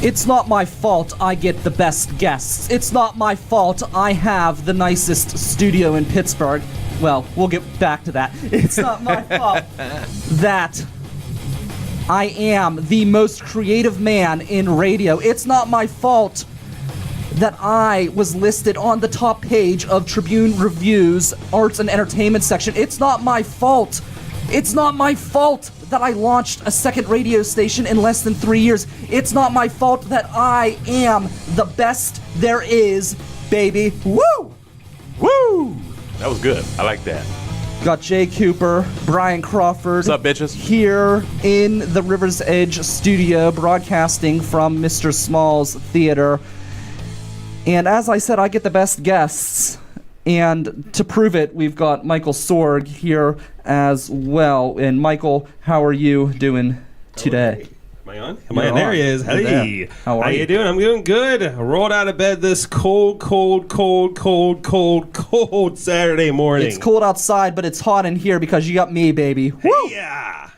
It's not my fault I get the best guests. It's not my fault I have the nicest studio in Pittsburgh. Well, we'll get back to that. It's not my fault that I am the most creative man in radio. It's not my fault that I was listed on the top page of Tribune Review's Arts and Entertainment section. It's not my fault. It's not my fault that I launched a second radio station in less than 3 years. It's not my fault that I am the best there is, baby. Woo! Woo! That was good. I like that. Got Jay Cooper, Brian Crawford. What's up, bitches? Here in the River's Edge studio, broadcasting from Mr. Small's Theater. And as I said, I get the best guests. And to prove it, we've got Michael Sorg here as well. And Michael, how are you doing today? Am I on? Am I on? There he is. Hey. How you doing? I'm doing good. I rolled out of bed this cold Saturday morning. It's cold outside, but it's hot in here because you got me, baby. Woo! Yeah.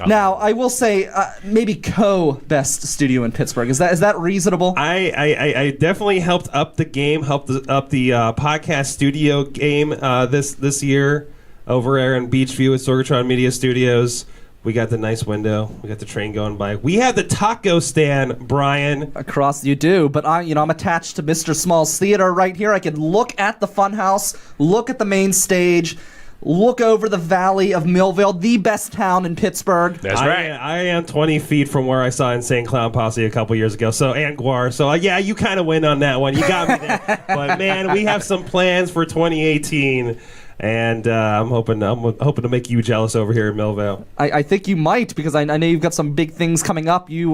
Now, I will say, maybe co-best studio in Pittsburgh. Is that reasonable? I definitely helped up the game, up the podcast studio game this year over there in Beachview at Sorgatron Media Studios. We got the nice window. We got the train going by. We have the taco stand, Brian. Across you do, but I'm attached to Mr. Small's Theater right here. I can look at the funhouse, look at the main stage, look over the valley of Millville, the best town in Pittsburgh. That's right. I am 20 feet from where I saw Insane Clown Posse a couple years ago. And Guar. So, yeah, you kind of win on that one. You got me there. But, man, we have some plans for 2018. And I'm hoping to make you jealous over here in Millville. I think you might, because I know you've got some big things coming up. You,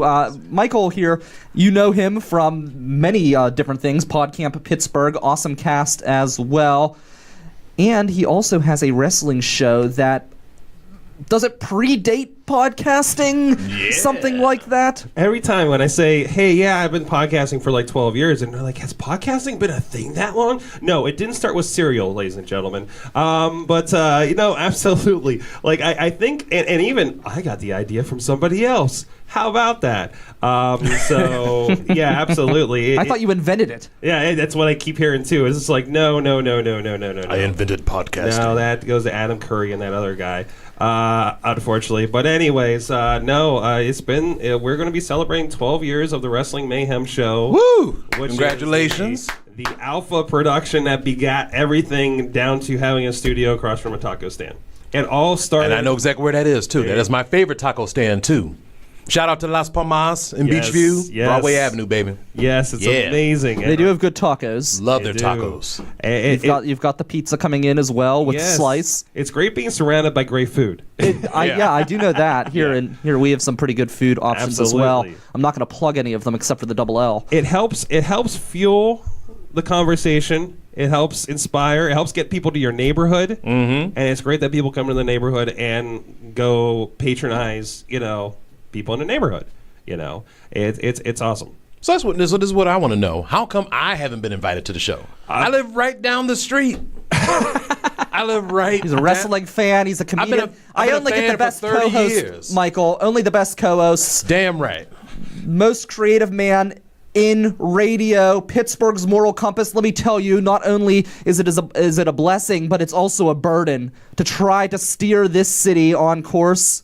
Michael here, you know him from many different things. PodCamp Pittsburgh, awesome cast as well. And he also has a wrestling show that, does it predate podcasting? Yeah. Something like that? Every time when I say, hey, yeah, I've been podcasting for like 12 years, and they're like, has podcasting been a thing that long? No, it didn't start with cereal, ladies and gentlemen. But absolutely. Like, I think, and even I got the idea from somebody else. How about that? Yeah, absolutely. I thought you invented it. Yeah, that's what I keep hearing too. It's just like, no. I invented podcasting. No, that goes to Adam Curry and that other guy, unfortunately. But anyways, it's been, we're going to be celebrating 12 years of the Wrestling Mayhem Show. Woo! Congratulations. The alpha production that begat everything down to having a studio across from a taco stand. It all started... And I know exactly where that is, too. That is my favorite taco stand, too. Shout out to Las Palmas in Beachview. Yes. Broadway Avenue, baby. Yes, it's amazing. They do have good tacos. Love their tacos. You've got the pizza coming in as well with slice. It's great being surrounded by great food. I do know that. Here we have some pretty good food options as well. I'm not going to plug any of them except for the double L. It helps fuel the conversation. It helps inspire. It helps get people to your neighborhood. Mm-hmm. And it's great that people come to the neighborhood and go patronize, people in the neighborhood. It's awesome. So this is what I want to know. How come I haven't been invited to the show? I live right down the street. He's a wrestling fan. He's a comedian. I only get the best co-hosts, Michael. Only the best co-hosts. Damn right. Most creative man in radio, Pittsburgh's moral compass. Let me tell you, not only is it a blessing, but it's also a burden to try to steer this city on course.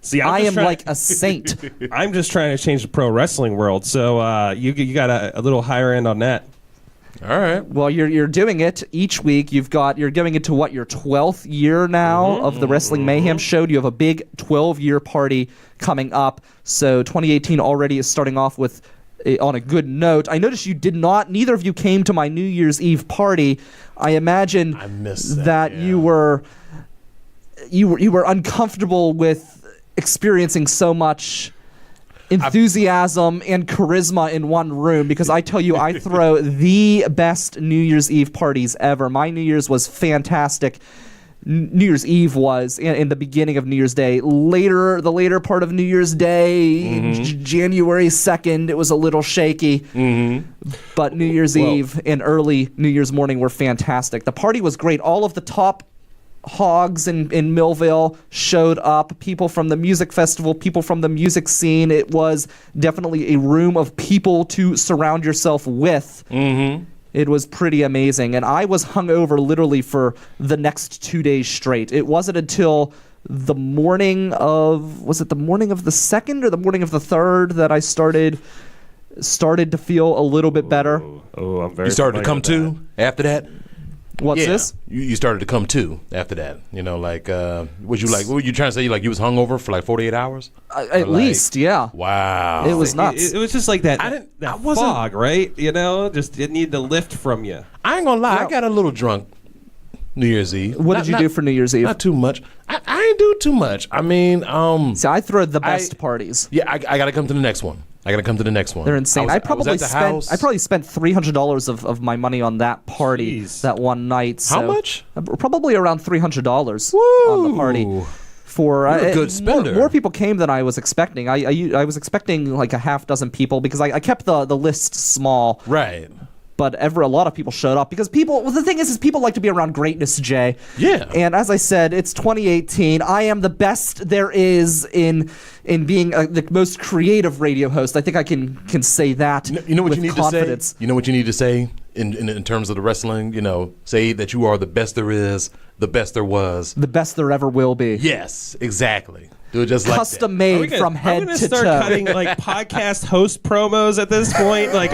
See, I am like a saint. I'm just trying to change the pro wrestling world, so you got a little higher end on that. All right. Well, you're doing it each week. You're going into your 12th year now of the Wrestling Mayhem Show. You have a big 12-year party coming up. So 2018 already is starting off on a good note. I noticed neither of you came to my New Year's Eve party. I imagine I missed that you were uncomfortable with experiencing so much enthusiasm and charisma in one room, because I tell you, I throw the best New Year's Eve parties ever. My New Year's was fantastic. New Year's Eve was, in the beginning of New Year's Day. The later part of New Year's Day, January 2nd, it was a little shaky. But New Year's Eve and early New Year's morning were fantastic. The party was great. All of the top hogs in Millville showed up, people from the music festival, people from the music scene. It was definitely a room of people to surround yourself with. Mm-hmm. It was pretty amazing. And I was hungover literally for the next 2 days straight. It wasn't until the morning of, was it the morning of the 2nd or the morning of the 3rd that I started to feel a little bit better. Oh, I'm very. You started to come to after that? What's this? You started to come to after that. You know, like, what were you trying to say? You was hungover for like 48 hours? At least, yeah. Wow. It was nuts. It was just like that. I wasn't- fog, right? You know, just it needed to lift from you. I ain't gonna lie, I got a little drunk New Year's Eve. What did you do for New Year's Eve? Not too much. I ain't do too much. I mean, See, I throw the best parties. yeah, I gotta come to the next one. They're insane. I probably spent $300 of my money on that party that one night. So How much? Probably around $300 on the party. You're a good spender. More people came than I was expecting. I was expecting like a half dozen people because I kept the list small. Right. But a lot of people showed up because the thing is people like to be around greatness, Jay. Yeah. And as I said, it's 2018. I am the best there is in being the most creative radio host. I think I can say that. You know what with you need confidence. to say? You know what you need to say in terms of the wrestling? You know, say that you are the best there is, the best there was. The best there ever will be. Yes, exactly. Do it just like Custom made from head I'm to start toe. cutting like podcast host promos at this point. Like,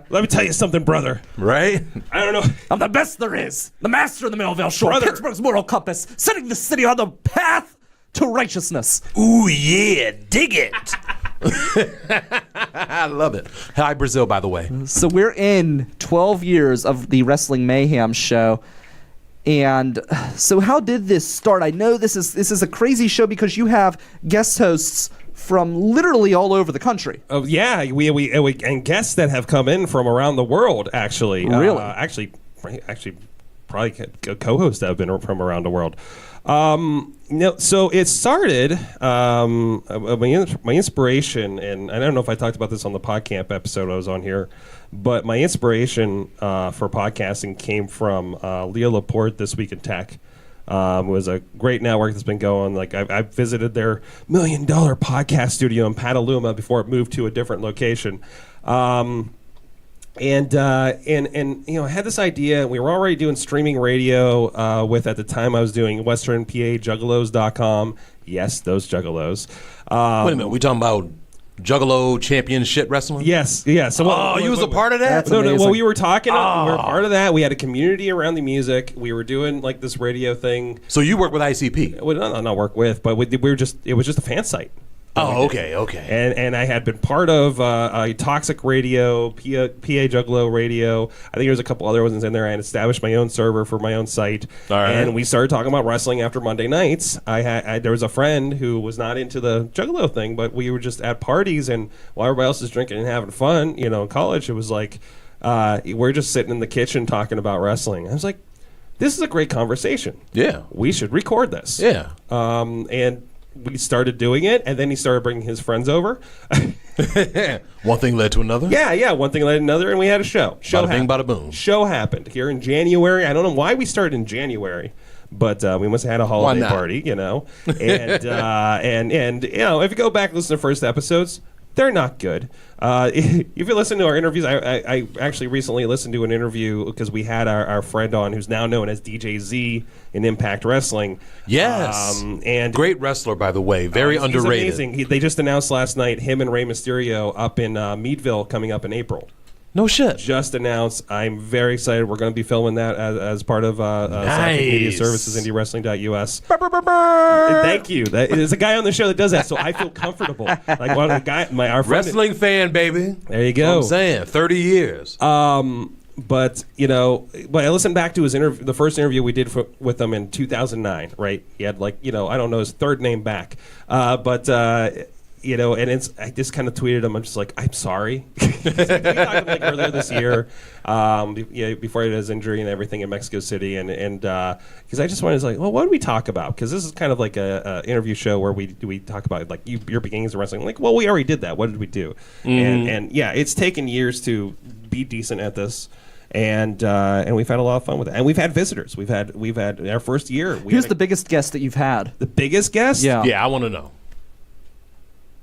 let me tell you something, brother. Right? I don't know. I'm the best there is. The master of the Millville Shore. Brother. Pittsburgh's moral compass. Setting the city on the path to righteousness. Ooh, yeah. Dig it. I love it. Hi, Brazil, by the way. So we're in 12 years of the Wrestling Mayhem Show. And so how did this start? I know this is a crazy show because you have guest hosts from literally all over the country. Oh yeah, we and guests that have come in from around the world. Actually, Really? Actually, probably co-hosts that have been from around the world. No, so it started. My inspiration, and I don't know if I talked about this on the PodCamp episode I was on here, but my inspiration for podcasting came from Leah Laporte, This Week in Tech. Was a great network that's been going. Like I visited their $1 million podcast studio in Petaluma before it moved to a different location. And you know, I had this idea. We were already doing streaming radio with, at the time, I was doing Western PA Juggalos.com. Yes, those Juggalos. Wait a minute. We talking about Juggalo Championship Wrestling? Yes, yeah. So you was a part of that? That's No, amazing. well, we were talking. We were part of that. We had a community around the music. We were doing like this radio thing. So you work with ICP? Well, not work with, but we were just. It was just a fan site. Oh, okay. And I had been part of Toxic Radio, PA Juggalo Radio. I think there's a couple other ones in there. I had established my own server for my own site. All right. And we started talking about wrestling after Monday nights. There was a friend who was not into the Juggalo thing, but we were just at parties, and while everybody else is drinking and having fun, you know, in college, it was like we're just sitting in the kitchen talking about wrestling. I was like, this is a great conversation. Yeah. We should record this. Yeah. And we started doing it, and then he started bringing his friends over. One thing led to another? Yeah, one thing led to another, and we had a show. Bada bing, bada boom. Show happened here in January. I don't know why we started in January, but we must have had a holiday party, you know. And and you know, if you go back and listen to first episodes, they're not good. If you listen to our interviews, I actually recently listened to an interview because we had our friend on who's now known as DJ Z in Impact Wrestling. Yes. And great wrestler, by the way. Very he's underrated. amazing. They just announced last night him and Rey Mysterio up in Meadville coming up in April. No shit. Just announced. I'm very excited. We're going to be filming that as part of Scientific Media Services, IndieWrestling.us. Thank you. There's a guy on the show that does that, so I feel comfortable. Like one of the guy, our friend, Wrestling fan, baby. There you go. I'm saying 30 years. But you know, but I listened back to his interview, the first interview we did with him in 2009. Right? He had like, you know, I don't know his third name back, but. You know, and I just kind of tweeted him. I'm just like, I'm sorry. We talked like earlier this year, before he had his injury and everything in Mexico City, and because I just wanted to like, well, what do we talk about? Because this is kind of like a interview show where we talk about like your beginnings of wrestling. Like, well, we already did that. What did we do? And yeah, it's taken years to be decent at this. and we've had a lot of fun with it. And we've had visitors. We've had our first year. Who's the biggest guest that you've had? The biggest guest? Yeah. Yeah, I want to know.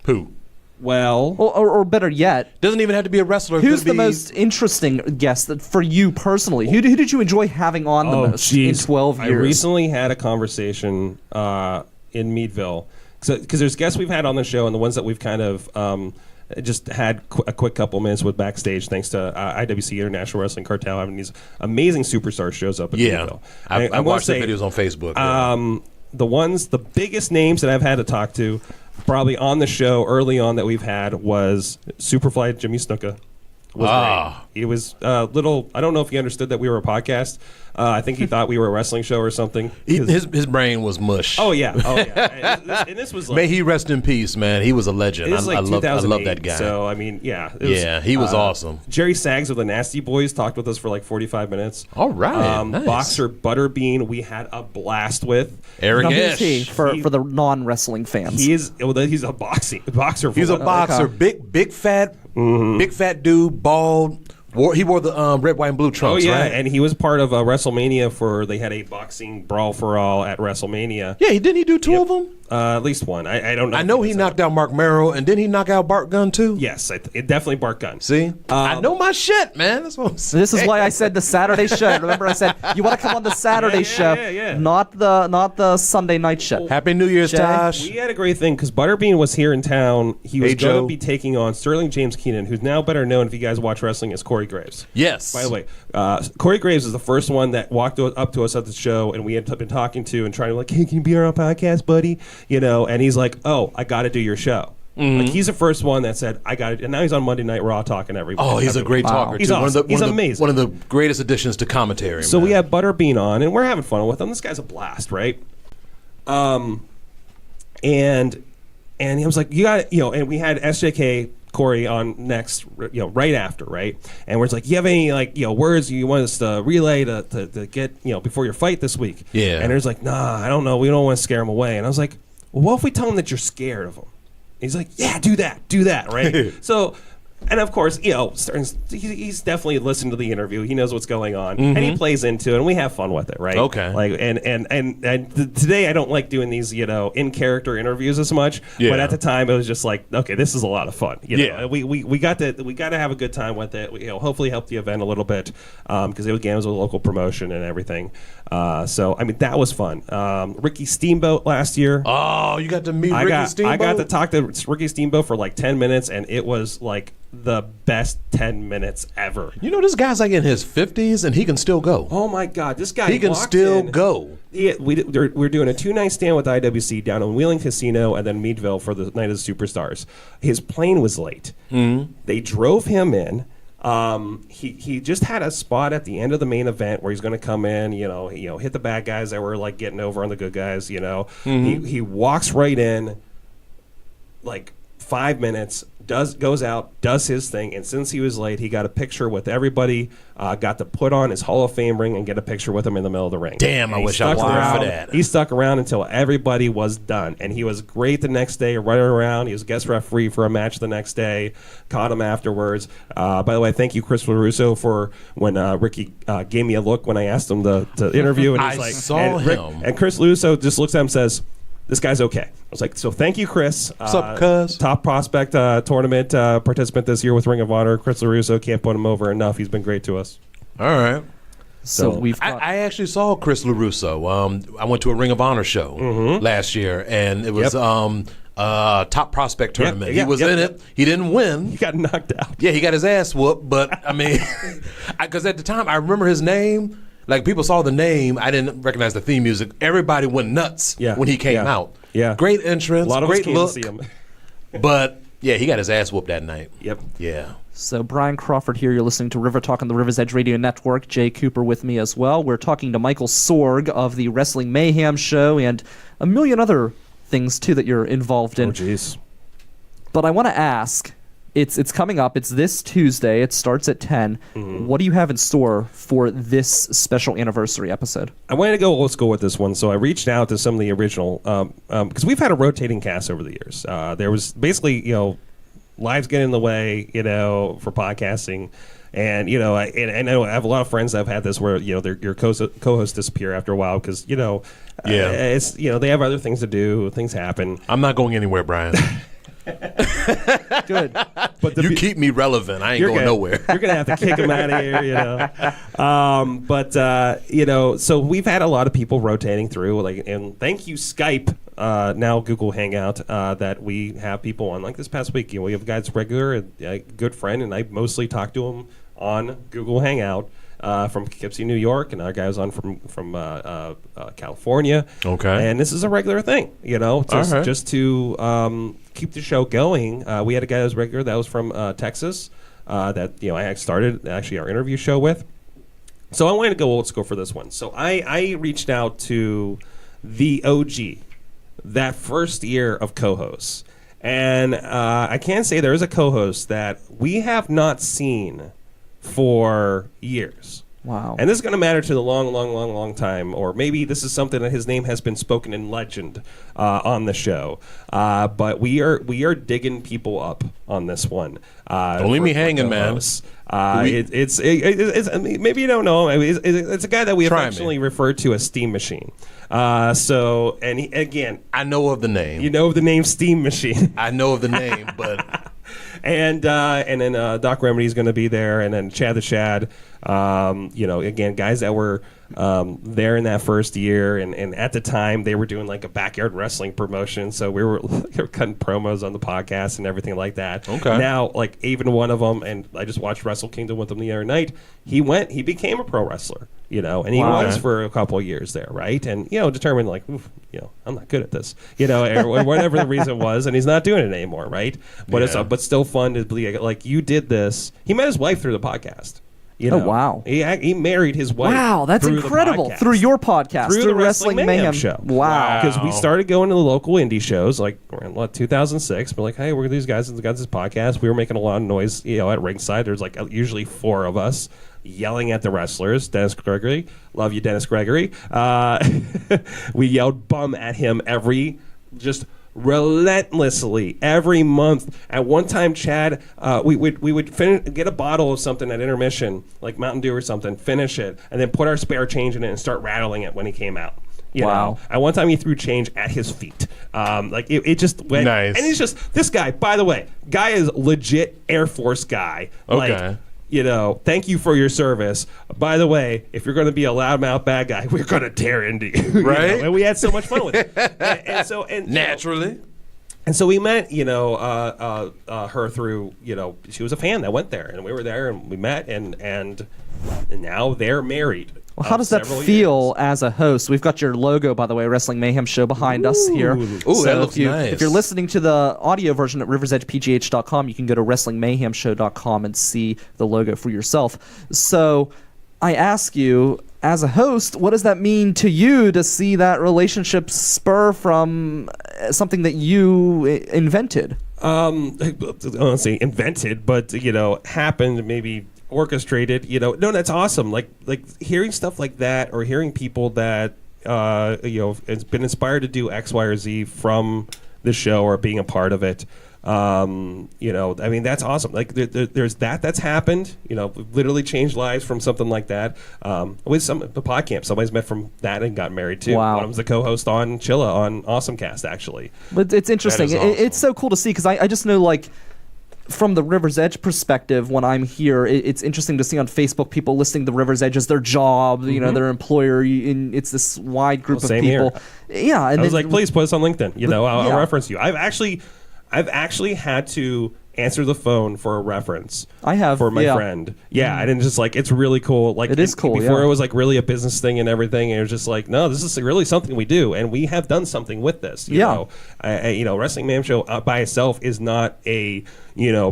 Who? Well, or better yet, Doesn't even have to be a wrestler. who's the most interesting guest for you personally? Who did you enjoy having on the most in 12 years? I recently had a conversation in Meadville because there's guests we've had on the show and the ones that we've kind of just had a quick couple minutes with backstage thanks to IWC International Wrestling Cartel having these amazing superstar shows up in Meadville. I watched the videos on Facebook. The biggest names that I've had to talk to probably on the show early on that we've had was Superfly Jimmy Snuka. Great. He was little. I don't know if he understood that we were a podcast. I think he thought we were a wrestling show or something. His brain was mush. Oh yeah. And this was like, may he rest in peace, man. He was a legend. It was like I love that guy. So I mean, yeah. He was awesome. Jerry Sags of the Nasty Boys talked with us for like 45 minutes. All right. Nice. Boxer Butterbean, we had a blast with. Eric Now, Esch. who's he for the non-wrestling fans? He's a boxer. He's a boxer. Okay. Big fat dude, bald. He wore the red, white, and blue trunks. Oh yeah, right? and he was part of WrestleMania they had a boxing brawl for all at WrestleMania. Yeah, didn't he do two of them? At least one. I don't know. I know he knocked out Mark Merrill, and didn't he knock out Bart Gunn too? Yes, it definitely Bart Gunn. See, I know my shit, man. That's what I'm saying. This is why I said the Saturday show. Remember, I said you want to come on the Saturday show, not the Sunday night show. Happy New Year's, Jay? Tosh. We had a great thing because Butterbean was here in town. He was Hey, going Joe. to be taking on Sterling James Keenan, who's now better known if you guys watch wrestling as Corey Graves. Yes. By the way, Corey Graves is the first one that walked up to us at the show, and we had been talking to and trying to hey, can you be on our podcast, buddy? And he's like, oh, I got to do your show. Like he's the first one that said, I got it. And now he's on Monday Night Raw talking to everybody. Oh, he's a great talker, He's too. awesome. He's amazing. One of the greatest additions to commentary. So man. we have Butterbean on, and we're having fun with him. This guy's a blast, right? And he was like, you got and we had SJK Corey on next, right after, right? And we're just like, you have any words you want us to relay to get before your fight this week? Yeah. And there's like, nah, I don't know, we don't want to scare him away. And I was like, well, what if we tell him that you're scared of him? He's like, yeah, do that, right? So. And of course, he's definitely listened to the interview. He knows what's going on, and he plays into it, and we have fun with it, right? Okay. Today I don't like doing these, in character interviews as much. Yeah. But at the time, it was just like, okay, this is a lot of fun. Yeah. We got to have a good time with it. Hopefully help the event a little bit because it was a local promotion and everything. So I mean that was fun. Ricky Steamboat last year. Oh, you got to meet Ricky Steamboat? I got to talk to Ricky Steamboat for like 10 minutes, and it was like the best 10 minutes ever. This guy's like in his 50s, and he can still go. Oh my God, this guy! He can still go. We're doing a 2-night stand with IWC down in Wheeling Casino and then Meadville for the Night of the Superstars. His plane was late. They drove him in. He just had a spot at the end of the main event where he's going to come in, hit the bad guys that were like getting over on the good guys. He walks right in, like 5 minutes. Goes out, does his thing, and since he was late, he got a picture with everybody, got to put on his Hall of Fame ring and get a picture with him in the middle of the ring. Damn, I wish I was there for that. He stuck around until everybody was done, and he was great the next day, running around. He was guest referee for a match the next day, caught him afterwards. By the way, thank you, Chris LaRusso, for when Ricky gave me a look when I asked him to interview, and he's I saw him. And Chris LaRusso just looks at him and says, this guy's okay. I was like, so thank you, Chris. What's up, cuz? Top prospect tournament participant this year with Ring of Honor. Chris LaRusso, can't put him over enough. He's been great to us. All right. So we've got... I actually saw Chris LaRusso. I went to a Ring of Honor show last year, and it was top prospect tournament. He was in it. He didn't win. He got knocked out. Yeah, he got his ass whooped, but I mean, because at the time I remember his name. Like, people saw the name, I didn't recognize the theme music. Everybody went nuts when he came out. Yeah. Great entrance, A lot of great us came look. to see him. But, yeah, he got his ass whooped that night. Yep. Yeah. So Brian Crawford here. You're listening to River Talk on the River's Edge Radio Network. Jay Cooper with me as well. We're talking to Michael Sorg of the Wrestling Mayhem Show and a million other things, too, that you're involved in. Oh, jeez. But I want to ask... It's coming up. It's this Tuesday. It starts at 10. What do you have in store for this special anniversary episode? I wanted to go old school with this one, so I reached out to some of the original, because we've had a rotating cast over the years. There was basically, lives get in the way, for podcasting. And, I know I have a lot of friends that have had this where, your co-hosts disappear after a while because, it's, they have other things to do. Things happen. I'm not going anywhere, Brian. Good. But you keep me relevant. I ain't going nowhere. You're going to have to kick him out of here, so we've had a lot of people rotating through, and thank you, Skype, now Google Hangout, that we have people on. Like this past week, we have a guy that's regular, a good friend, and I mostly talk to him on Google Hangout. From Poughkeepsie, New York, and our guy was on from California. Okay, and this is a regular thing, just to keep the show going. We had a guy that was regular that was from Texas that I started actually our interview show with. So I wanted to go old school for this one. So I reached out to the OG, that first year of co-hosts, and I can say there is a co-host that we have not seen for years. Wow. And this is going to matter to the long time, or maybe this is something that his name has been spoken in legend on the show. But we are digging people up on this one. Don't leave me hanging, man. It's maybe you don't know. It's a guy that we affectionately refer to as Steam Machine. I know of the name. You know of the name Steam Machine. I know of the name, but. And then Doc Remedy's going to be there, and then Chad the Shad. Again, guys that were there in that first year, and at the time they were doing like a backyard wrestling promotion, so we were cutting promos on the podcast and everything like that. Okay. Now, like even one of them, and I just watched Wrestle Kingdom with him the other night. He became a pro wrestler, and he was for a couple of years there, right? And determined like, I'm not good at this, or whatever the reason was, and he's not doing it anymore, right? But it's still fun to be like you did this. He met his wife through the podcast. Oh, wow. He married his wife. Wow, that's incredible. Through your podcast. Through the Wrestling Mayhem Show. Wow. Because we started going to the local indie shows like around 2006. We're like, hey, we're these guys that got this podcast. We were making a lot of noise at ringside. There's like usually 4 of us yelling at the wrestlers. Dennis Gregory. Love you, Dennis Gregory. We yelled bum at him relentlessly every month. At one time, Chad, we would get a bottle of something at intermission, like Mountain Dew or something, finish it, and then put our spare change in it and start rattling it when he came out. Wow. At one time, he threw change at his feet. It just went. Nice. And he's just, this guy, by the way, guy is legit Air Force guy. Okay. Thank you for your service. By the way, if you're going to be a loudmouth bad guy, we're going to tear into you. Right? And we had so much fun with it. and Naturally. And so we met, her through, she was a fan that went there, and we were there, and we met, and now they're married. Well, how does that feel as a host? We've got your logo, by the way, Wrestling Mayhem Show behind us here. Ooh, so that looks nice. If you're listening to the audio version at riversedgepgh.com, you can go to wrestlingmayhemshow.com and see the logo for yourself. So I ask you, as a host, what does that mean to you to see that relationship spur from something that you invented? I don't say invented, but, happened, maybe orchestrated, no, that's awesome. Like hearing stuff like that, or hearing people that has been inspired to do X, Y, or Z from the show or being a part of it. That's awesome. Like there's that's happened. We've literally changed lives from something like that. With the podcast, somebody's met from that and got married too. Wow. One of them's the co-host on Chilla on AwesomeCast, actually. But it's interesting. Awesome. It's so cool to see, because I just know, like, from the River's Edge perspective, when I'm here, it's interesting to see on Facebook people listing the River's Edge as their job, their employer. And it's this wide group of people. Here. Yeah, and I was like, please put us on LinkedIn. I'll reference you. I've actually had to answer the phone for a reference. I have for my friend. Yeah, and it's just like, it's really cool. Like, it is cool. Before it was like really a business thing and everything, and it was just like, no, this is really something we do, and we have done something with this. You know, Wrestling Mayhem Show by itself is not a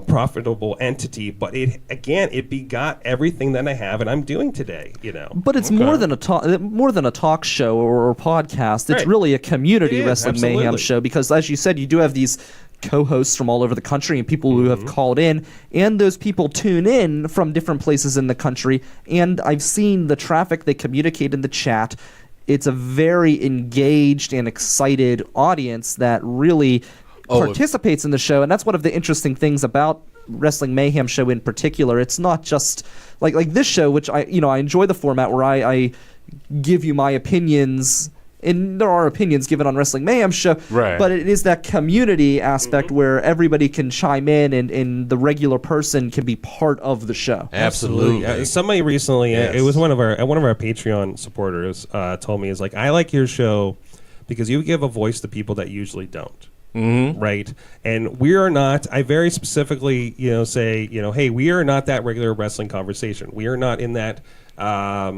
profitable entity, but it begot everything that I have and I'm doing today. But it's more than a talk show or podcast. It's really a community Wrestling Mayhem Show, because, as you said, you do have these co-hosts from all over the country and people who have called in, and those people tune in from different places in the country, and I've seen the traffic they communicate in the chat. It's a very engaged and excited audience that really participates in the show, and that's one of the interesting things about Wrestling Mayhem Show in particular. It's not just like this show, which I enjoy the format where I give you my opinions, and there are opinions given on Wrestling Mayhem Show, right. But it is that community aspect where everybody can chime in and the regular person can be part of the show. Absolutely. Somebody recently, it was one of our Patreon supporters told me, is like, I like your show because you give a voice to people that usually don't. Mm-hmm. Right, and we are not. I very specifically, say, hey, we are not that regular wrestling conversation. We are not in that. Yeah,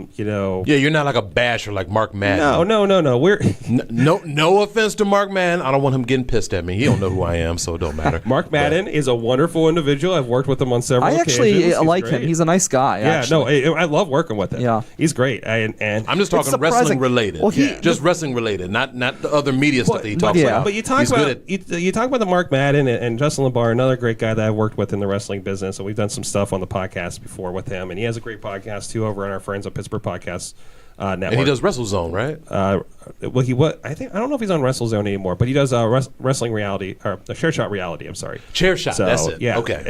you're not like a basher like Mark Madden. No. We're no offense to Mark Madden. I don't want him getting pissed at me. He don't know who I am, so it don't matter. Mark Madden is a wonderful individual. I've worked with him on several occasions. I actually like him. He's a nice guy. I love working with him. Yeah, he's great. And I'm just talking wrestling related. Well, just wrestling related, not the other media stuff that he talks about. But you talk about the Mark Madden and Justin LeBar, another great guy that I've worked with in the wrestling business, and we've done some stuff on the podcast before with him, and he has a great podcast too over on our Friends of Pittsburgh Podcast Network. And he does WrestleZone, right? I don't know if he's on WrestleZone anymore, but he does wrestling reality, or Chair Shot reality. I'm sorry, Chair Shot. That's it. Yeah. Okay.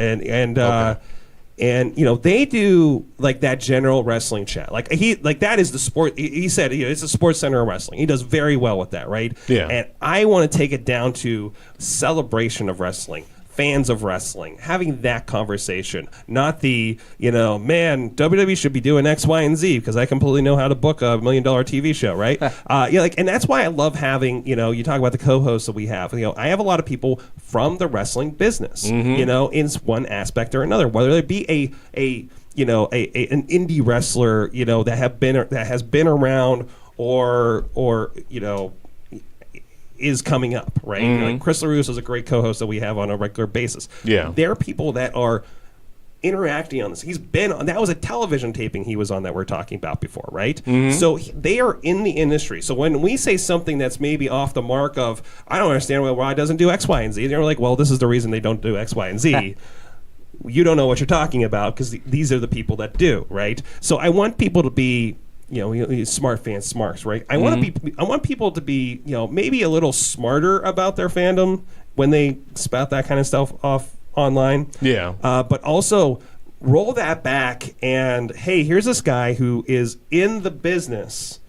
And they do like that general wrestling chat. Like that is the sport. He said it's a sports center of wrestling. He does very well with that, right? Yeah. And I want to take it down to celebration of wrestling. Fans of wrestling, having that conversation, not the, man, WWE should be doing X, Y, and Z because I completely know how to book $1 million TV show, right? And that's why I love having, you talk about the co-hosts that we have. I have a lot of people from the wrestling business, in one aspect or another, whether it be an indie wrestler, that has been around or is coming up, right? Like Chris LaRusse is a great co-host that we have on a regular basis. Yeah. There are people that are interacting on this. He's been on, that was a television taping he was on that we're talking about before, right? So they are in the industry. So when we say something that's maybe off the mark of, I don't understand why it doesn't do X, Y, and Z, they're like, well, this is the reason they don't do X, Y, and Z. You don't know what you're talking about because these are the people that do, right? So I want people to be smart fans, smarts, right? I want people to be, maybe a little smarter about their fandom when they spout that kind of stuff off online. Yeah. But also roll that back and, hey, here's this guy who is in the business,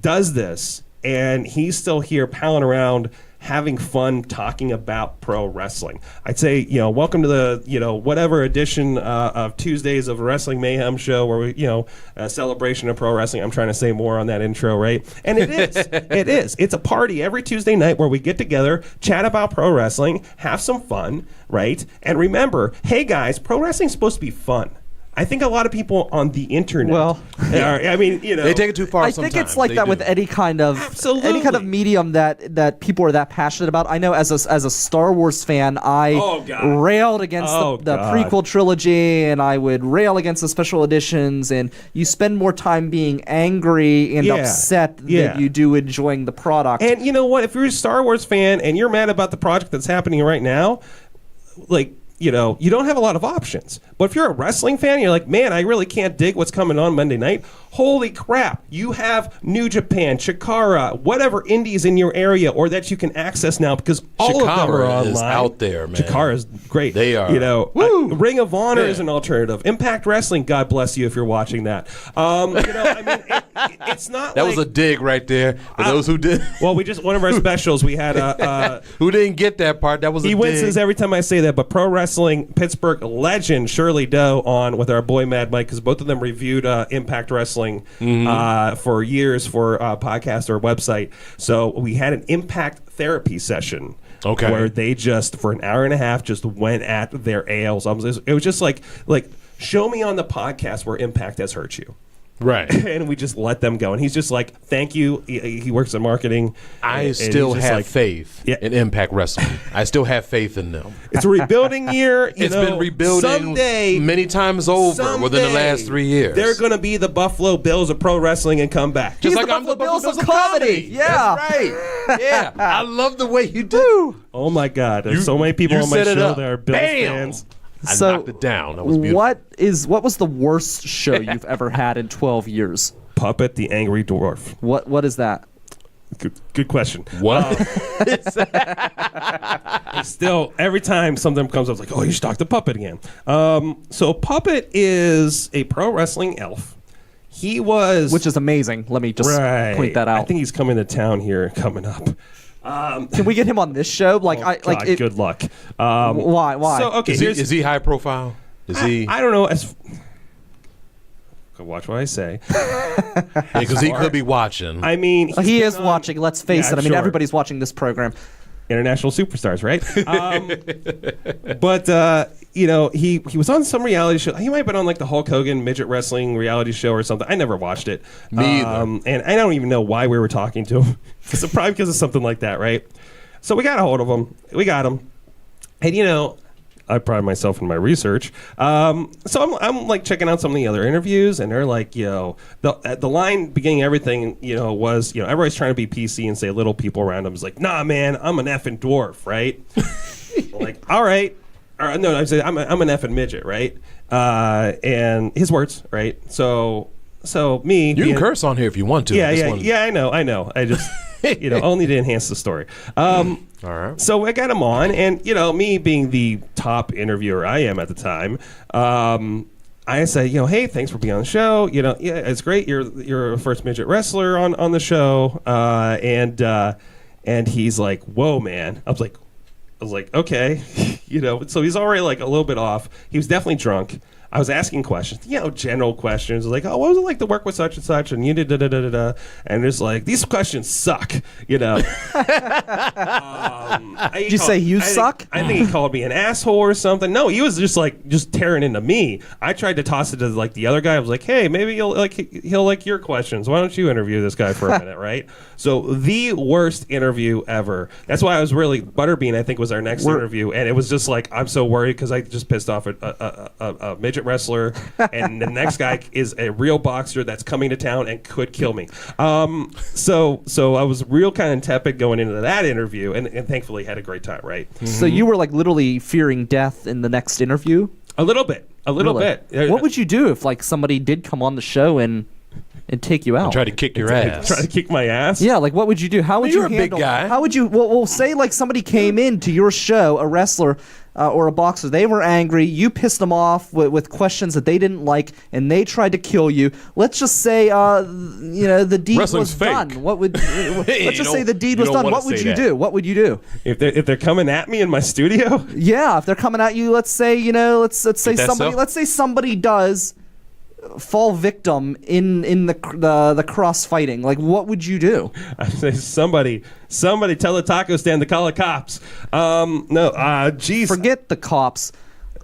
does this, and he's still here palling around having fun talking about pro wrestling. I'd say, welcome to the, whatever edition of Tuesdays of Wrestling Mayhem Show where we, a celebration of pro wrestling. I'm trying to say more on that intro, right? And it is. It is. It's a party every Tuesday night where we get together, chat about pro wrestling, have some fun, right? And remember, hey guys, pro wrestling's supposed to be fun. I think a lot of people on the internet they take it too far. I think it's like that with any kind of medium that people are that passionate about. I know as a Star Wars fan, I railed against the prequel trilogy, and I would rail against the special editions, and you spend more time being angry and upset than you do enjoying the product. And you know what? If you're a Star Wars fan and you're mad about the project that's happening right now, like, you don't have a lot of options. But if you're a wrestling fan, you're like, man, I really can't dig what's coming on Monday night. Holy crap. You have New Japan, Chikara, whatever indies in your area or that you can access now because all of them are online. Is out there, man. Chikara is great. They are. Ring of Honor is an alternative. Impact Wrestling, God bless you if you're watching that. It's not that was a dig right there for those who did. Well, one of our specials, we had who didn't get that part. That was he winces every time I say that, but Pro Wrestling Pittsburgh legend Shirley Doe on with our boy Mad Mike because both of them reviewed Impact Wrestling for years for a podcast or website. So we had an Impact therapy session. Okay. Where they just for an hour and a half just went at their ALs. It was just like show me on the podcast where Impact has hurt you. Right. And we just let them go. And he's just like, thank you. He works in marketing. I still have faith in Impact Wrestling. I still have faith in them. It's a rebuilding year. It's been rebuilding someday, many times over within the last 3 years. They're going to be the Buffalo Bills of pro wrestling and come back. Just like I'm the Buffalo Bills of comedy. Yeah. That's right. Yeah. I love the way you do. Oh, my God. There's so many people on my show that are Bills fans. I knocked it down. That was beautiful. What was the worst show you've ever had in 12 years? Puppet the Angry Dwarf. What is that? Good question. What? Still, every time something comes up, it's like, oh, you should talk to Puppet again. So Puppet is a pro wrestling elf. He was... Which is amazing. Let me just point that out. I think he's coming to town here coming up. Can we get him on this show? Like, good luck. Why? So, okay, is he high profile? Is he? I don't know. Watch what I say. Because he could be watching. I mean, he is watching. Let's face it. I mean, sure. everybody's watching this program. International superstars, right? But he was on some reality show. He might have been on like the Hulk Hogan midget wrestling reality show or something. I never watched it. Me either. And I don't even know why we were talking to him. Probably because of something like that, right? So we got a hold of him. We got him. And I pride myself in my research. So I'm like checking out some of the other interviews, and they're like, the line beginning everything, was, everybody's trying to be PC and say little people around him is like, nah, man, I'm an effing dwarf, right? Like, all right. No, I say I'm an effing midget, right? And his words, right? So me. You can curse on here if you want to. Yeah, I know. I just, only to enhance the story. All right. So I got him on, and me being the top interviewer I am at the time, I say, hey, thanks for being on the show. Yeah, it's great. You're a first midget wrestler on the show, and he's like, whoa, man. I was like, okay, So he's already like a little bit off. He was definitely drunk. I was asking questions, general questions, like, oh, what was it like to work with such and such, and and it's like, these questions suck, Did you say you suck? I think he called me an asshole or something. No, he was just tearing into me. I tried to toss it to like the other guy. I was like, hey, maybe he'll like your questions. Why don't you interview this guy for a minute, right? So the worst interview ever. That's why I was really Butterbean. I think was our next interview, and it was just like, I'm so worried because I just pissed off a midget wrestler, and the next guy is a real boxer that's coming to town and could kill me. So I was real kind of tepid going into that interview, and thankfully had a great time, right? Mm-hmm. So you were like literally fearing death in the next interview? A little bit. What would you do if like somebody did come on the show and take you out? And try to kick your ass. Try to kick my ass? Yeah, like what would you do? How would you handle? You're a big guy. How would you? Well, say like somebody came into your show, a wrestler or a boxer. They were angry. You pissed them off with questions that they didn't like, and they tried to kill you. Let's just say, the deed was done. What would? Let's just say the deed was done. What would you do? What would you do? If they're coming at me in my studio? Yeah, if they're coming at you, let's say somebody does fall victim in the cross fighting. Like, what would you do? I say somebody tell the taco stand to call the cops. Geez. Forget the cops.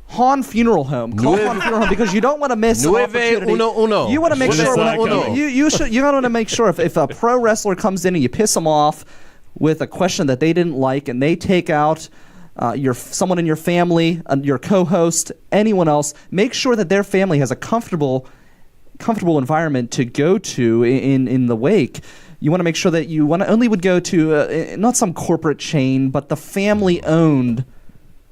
Han Funeral Home. Call Han Funeral Home because you don't want to miss an opportunity. Uno. You want to make sure. You want to make sure if a pro wrestler comes in and you piss them off with a question that they didn't like, and they take out someone in your family, your co-host, anyone else, make sure that their family has a comfortable environment to go to in the wake. You want to make sure that you only would go to not some corporate chain, but the family-owned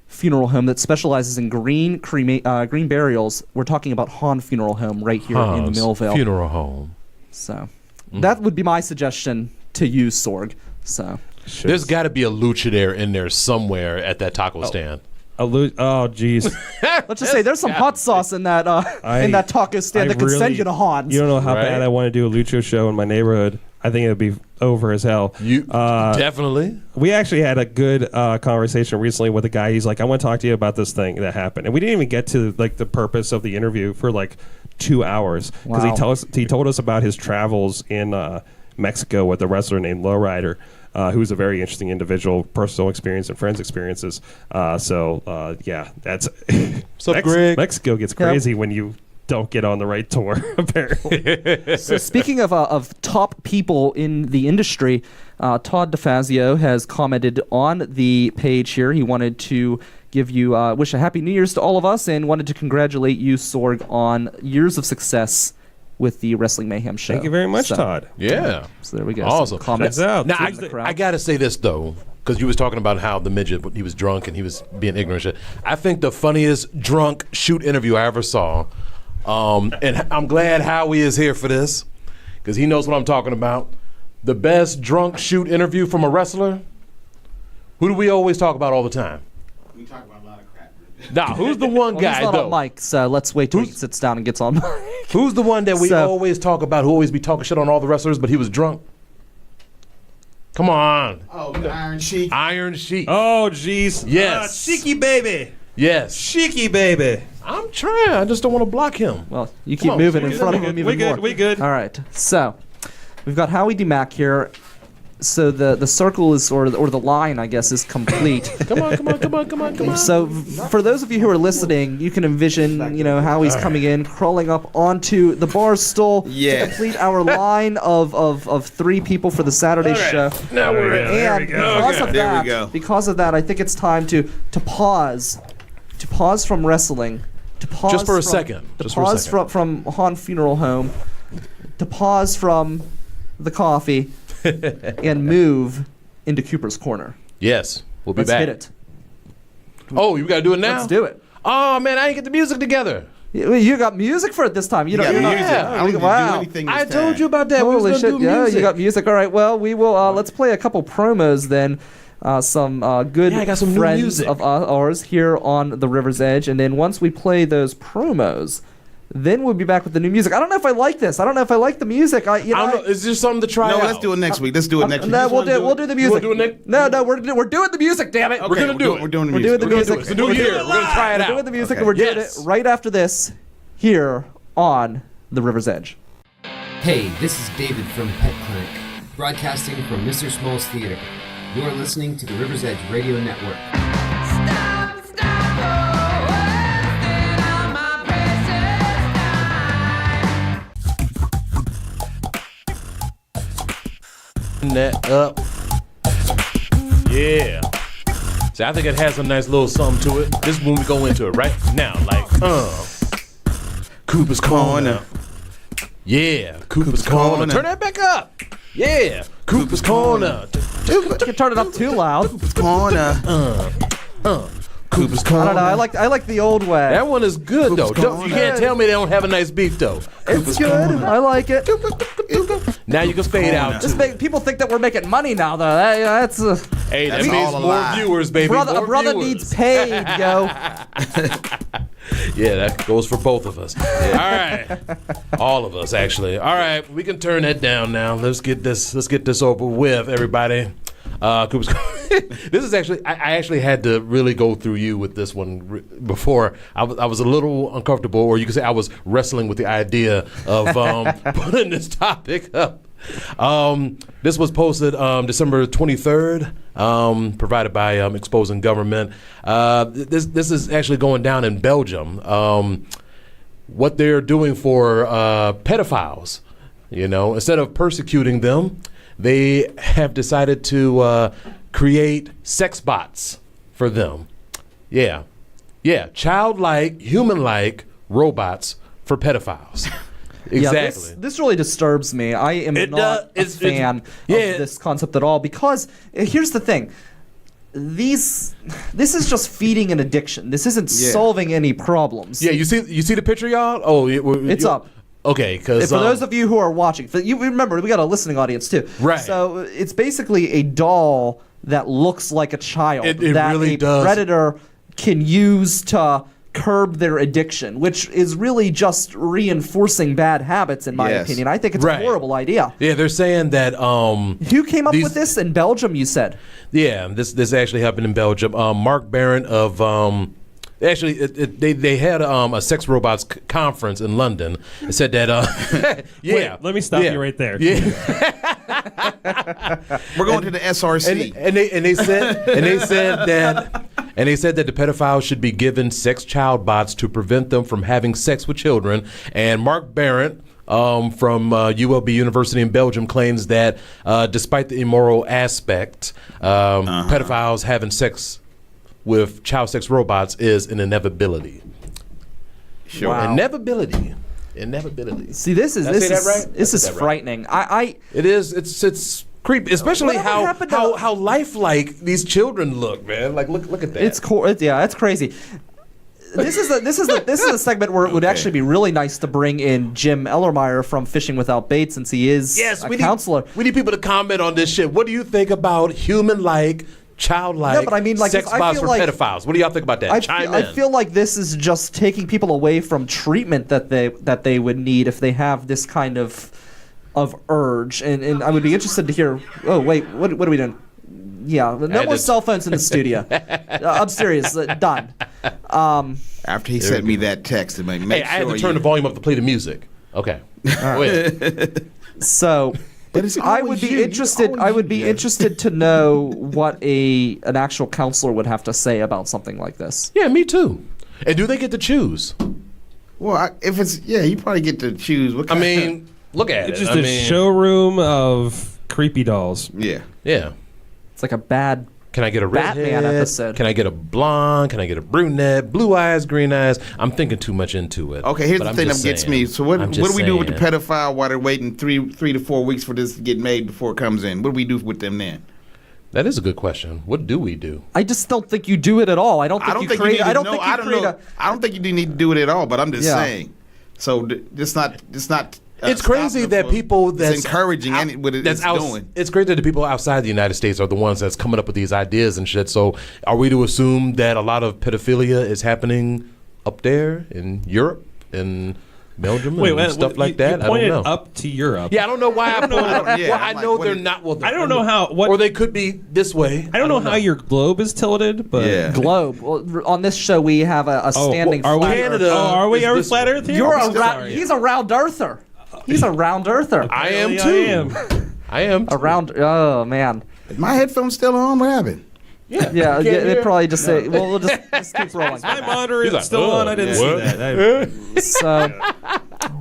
funeral home that specializes in green burials. We're talking about Han Funeral Home right here in Millvale. Funeral Home. So that would be my suggestion to you, Sorg. So. There's got to be a lucha there in there somewhere at that taco stand. Oh, jeez. Let's just say there's some hot sauce in that taco stand that could send you to Hans. You don't know how bad I want to do a lucha show in my neighborhood. I think it would be over as hell. Definitely. We actually had a good conversation recently with a guy. He's like, I want to talk to you about this thing that happened. And we didn't even get to like the purpose of the interview for like 2 hours. Because he told us about his travels in Mexico with a wrestler named Lowrider. Who's a very interesting individual, personal experience and friends experiences. That's Greg? Mexico gets crazy when you don't get on the right tour, apparently. So speaking of top people in the industry, Todd DeFazio has commented on the page here. He wanted to give you wish a happy New Year's to all of us and wanted to congratulate you, Sorg, on years of success with the Wrestling Mayhem Show. Thank you very much, Todd. Yeah. So there we go. Awesome. Comments out. Now, I got to say this, though, because you was talking about how the midget, he was drunk and he was being ignorant. I think the funniest drunk shoot interview I ever saw, and I'm glad Howie is here for this, because he knows what I'm talking about. the best drunk shoot interview from a wrestler? Who do we always talk about all the time? We talk about a lot of crap. Nah, who's the one guy, he's not though? on mic, so let's wait till he sits down and gets on mic. Who's the one that we always talk about, who always be talking shit on all the wrestlers, but he was drunk? Come on. Oh, the Iron Sheik. Iron Sheik. Oh, jeez. Yes. Cheeky baby. Yes. Cheeky baby. I'm trying. I just don't want to block him. Well, you keep moving in front of him even more. We good. All right. So, we've got Howie D. Mack here. So the circle is, or the line, I guess, is complete. Come on. So for those of you who are listening, you can envision, Howie's coming in, crawling up onto the bar stool to complete our line of 3 people for the Saturday show. Now we're in. And because of There we that, go. because of that, I think it's time to pause from wrestling, to pause Just for a from- second. to Just for a pause second. from Han Funeral Home, to pause from the coffee, and move into Cooper's Corner. Yes. We'll be Let's back. hit it. Oh, you got to do it now? Let's do it. Oh, man, I didn't get the music together. You got music for it this time. You got music. Yeah. I don't need to Wow. do anything this I told time. you about that. we Holy was shit! gonna do Yeah, music. you got music. All right. Well, we will. Let's play a couple promos then. Some good Yeah, I got some new friends music. of ours here on the River's Edge, and then once we play those promos, then we'll be back with the new music. I don't know if I like this. I don't know if I like the music. I don't know. Is there something to try No, out? let's do it next week. Let's do it next week. No, we'll do the music. do it next- No, we're doing the music. Damn it! Okay, We're gonna do it. We're doing the We're music. doing the music. It's a new year. We're going to try it We're out. doing the music, Okay. and we're doing Yes. it right after this here on the River's Edge. Hey, this is David from Pet Clinic, broadcasting from Mr. Small's Theater. You're listening to the River's Edge Radio Network. That up. Yeah. See, I think it has a nice little something to it. This is when we go into it right now. Like, Cooper's Corner. Yeah, Cooper's Corner. Turn that back up. Yeah, Cooper's Corner. You can turn it up too loud. Corner. Cooper's I Corner. don't know. I like the old way. That one is good, though. Cooper's You can't tell me they don't have a nice beat, though. It's good. I like it. Now you can fade out, Just too. people think that we're making money now, though. That's Hey, that That's means all a more lie. viewers, baby. a More brother viewers. needs paid, yo. Yeah, that goes for both of us. All right, all of us actually. All right, we can turn that down now. Let's get this over with, everybody. Cooper's. This is actually I actually had to really go through you with this one before. I was a little uncomfortable, or you could say I was wrestling with the idea of putting this topic up. This was posted December 23rd, provided by Exposing Government. This is actually going down in Belgium. What they're doing for pedophiles, instead of persecuting them, they have decided to create sex bots for them. Yeah, childlike, human-like robots for pedophiles. Exactly. Yeah, this really disturbs me. I am not a fan of this concept at all because here's the thing. This is just feeding an addiction. This isn't solving any problems. Yeah, you see the picture, y'all? Oh, It's up. Okay, because For those of you who are watching, you remember we got a listening audience too. Right. So it's basically a doll that looks like a child It that really a does. predator can use to curb their addiction, which is really just reinforcing bad habits, in my Yes. opinion. I think it's a horrible idea. Yeah, they're saying that Who came up with this in Belgium? You said. Yeah, this actually happened in Belgium. Mark Barron of actually they had a sex robots conference in London. It said that yeah. Wait, let me stop you right there. Yeah. We're going to the SRC. and they said that the pedophiles should be given sex child bots to prevent them from having sex with children. And Mark Barron from ULB University in Belgium claims that despite the immoral aspect, pedophiles having sex with child sex robots is an inevitability. Sure. Wow. Inevitability. See, this is Did I say that right? this I is said that right. frightening. It is. It's creepy, especially Whatever happened to- how lifelike these children look, man. Like look at that. It's crazy. this is a segment where it would actually be really nice to bring in Jim Ellermeyer from Fishing Without Bait, since he is a counselor. We need people to comment on this shit. What do you think about human-like, childlike No, but I mean, like, sex I bots feel for like- pedophiles? What do y'all think about that? I feel like this is just taking people away from treatment that they would need if they have this kind of urge, and I would be interested to hear. Oh wait, what are we doing? Yeah, no more cell phones in the studio. I'm serious. Done. After he sent me that text, to make Hey, I had to turn the volume up to play the music. Okay. Wait. So I would be interested. I would be interested to know what an actual counselor would have to say about something like this. Yeah, me too. And do they get to choose? Well, if it's you probably get to choose. What I kind mean, look at It's it. just a showroom of creepy dolls. yeah. Yeah. It's like a bad. Can I get a Batman redhead? episode. Can I get a blonde? Can I get a brunette? Blue eyes, green eyes? I'm thinking too much into it. Okay, here's but the I'm thing that just gets saying. me. So what I'm do just we do with the saying. pedophile while they're waiting three to 4 weeks for this to get made before it comes in? What do we do with them then? That is a good question. What do we do? I just don't think you do it at all. I don't think you create. I don't think you create a. I don't think you need to do it at all. But I'm just Yeah. saying. So it's not. It's crazy that people that's encouraging out- what it's doing. It's great that the people outside the United States are the ones that's coming up with these ideas and shit. So are we to assume that a lot of pedophilia is happening up there in Europe and Belgium and stuff like that? You I don't pointed know. up to Europe. Yeah, I don't know why I pointed up. Yeah, Well, I'm I like, know what they're is- not. Well, I don't know how. What, or they could be this way. I don't know how your globe is tilted, but Yeah. Globe. Well, on this show, we have a standing. Are we? flat Canada Are we? is Are we this flat way. Earth here? You're I'm a round. sorry. He's a round earther. He's a round earther. I am Apparently too. I am. I am too. A round. Oh man. Is my headphones still on? What happened? Yeah. They hear? probably just say. Well, we'll just keep rolling. My monitor is like, still on. I didn't what? see that. So,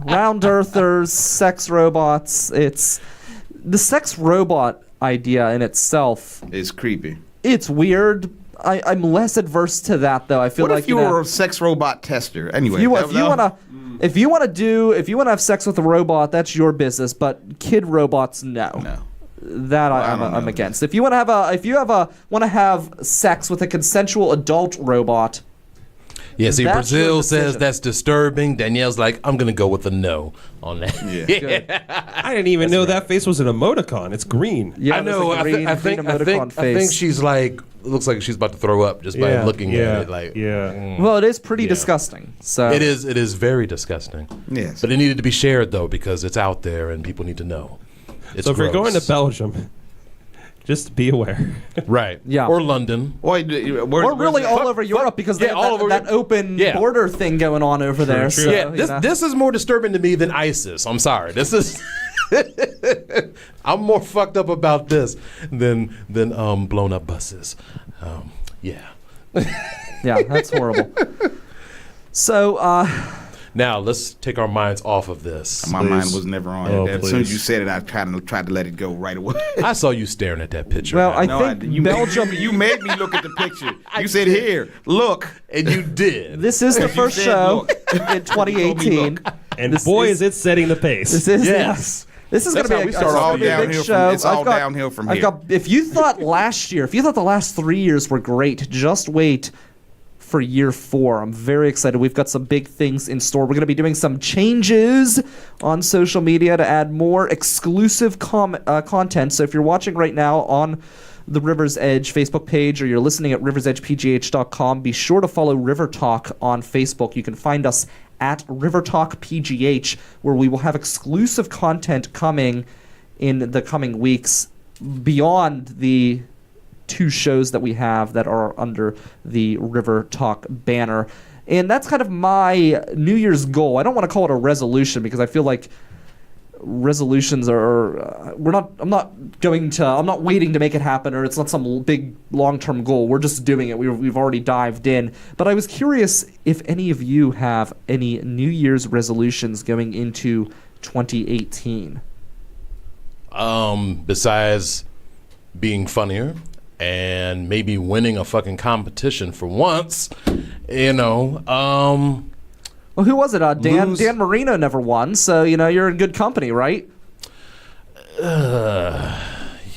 round earthers, sex robots. It's the sex robot idea in itself. It's creepy. It's weird. I'm less adverse to that though. I feel What like if you were a sex robot tester? Anyway, if you want to have sex with a robot, that's your business. But kid robots, no. That I don't I'm know. against. If you want to have sex with a consensual adult robot, Yeah, see, That's your Brazil decision. says that's disturbing. Danielle's like, I'm going to go with a no on that. Yeah. I didn't even know that face was an emoticon. It's green. yeah, I know. there's a green emoticon I face. think she's like, looks like she's about to throw up just by looking at it. Like, Well, it is pretty disgusting. So It is very disgusting. Yes. But it needed to be shared though because it's out there and people need to know. It's So if you're going to gross. Belgium, just be aware. right? Yeah. Or London. Or really all over Europe because they have all over that open border thing going on over there. true. So, Yeah, you this know. this is more disturbing to me than ISIS. I'm sorry. This is. I'm more fucked up about this than blown up buses. Yeah. Yeah, that's horrible. So, Now let's take our minds off of this. My mind was never on Oh, it. As soon as please. you said it, I tried to let it go right away. I saw you staring at that picture. well, I man. think you Belgium. You made me look at the picture. You said, "Here, look." and you did. This is the first said, show look. in 2018. And This boy, is- is it setting the pace. This is Yes. This is going That's to how be we a, start it's off gonna be a big downhill show. it's all downhill from I've here. got. If you thought the last 3 years were great, just wait for year 4. I'm very excited. We've got some big things in store. We're going to be doing some changes on social media to add more exclusive content. So if you're watching right now on the River's Edge Facebook page or you're listening at riversedgepgh.com, be sure to follow River Talk on Facebook. You can find us at River Talk PGH, where we will have exclusive content coming in the coming weeks beyond the 2 shows that we have that are under the River Talk banner. And that's kind of my New Year's goal. I don't want to call it a resolution because I feel like resolutions are I'm not waiting to make it happen, or it's not some big long-term goal. We're just doing it. We've already dived in. But I was curious if any of you have any New Year's resolutions going into 2018. Besides being funnier and maybe winning a fucking competition for once, Well, who was it? Dan Marino never won, so you're in good company, right?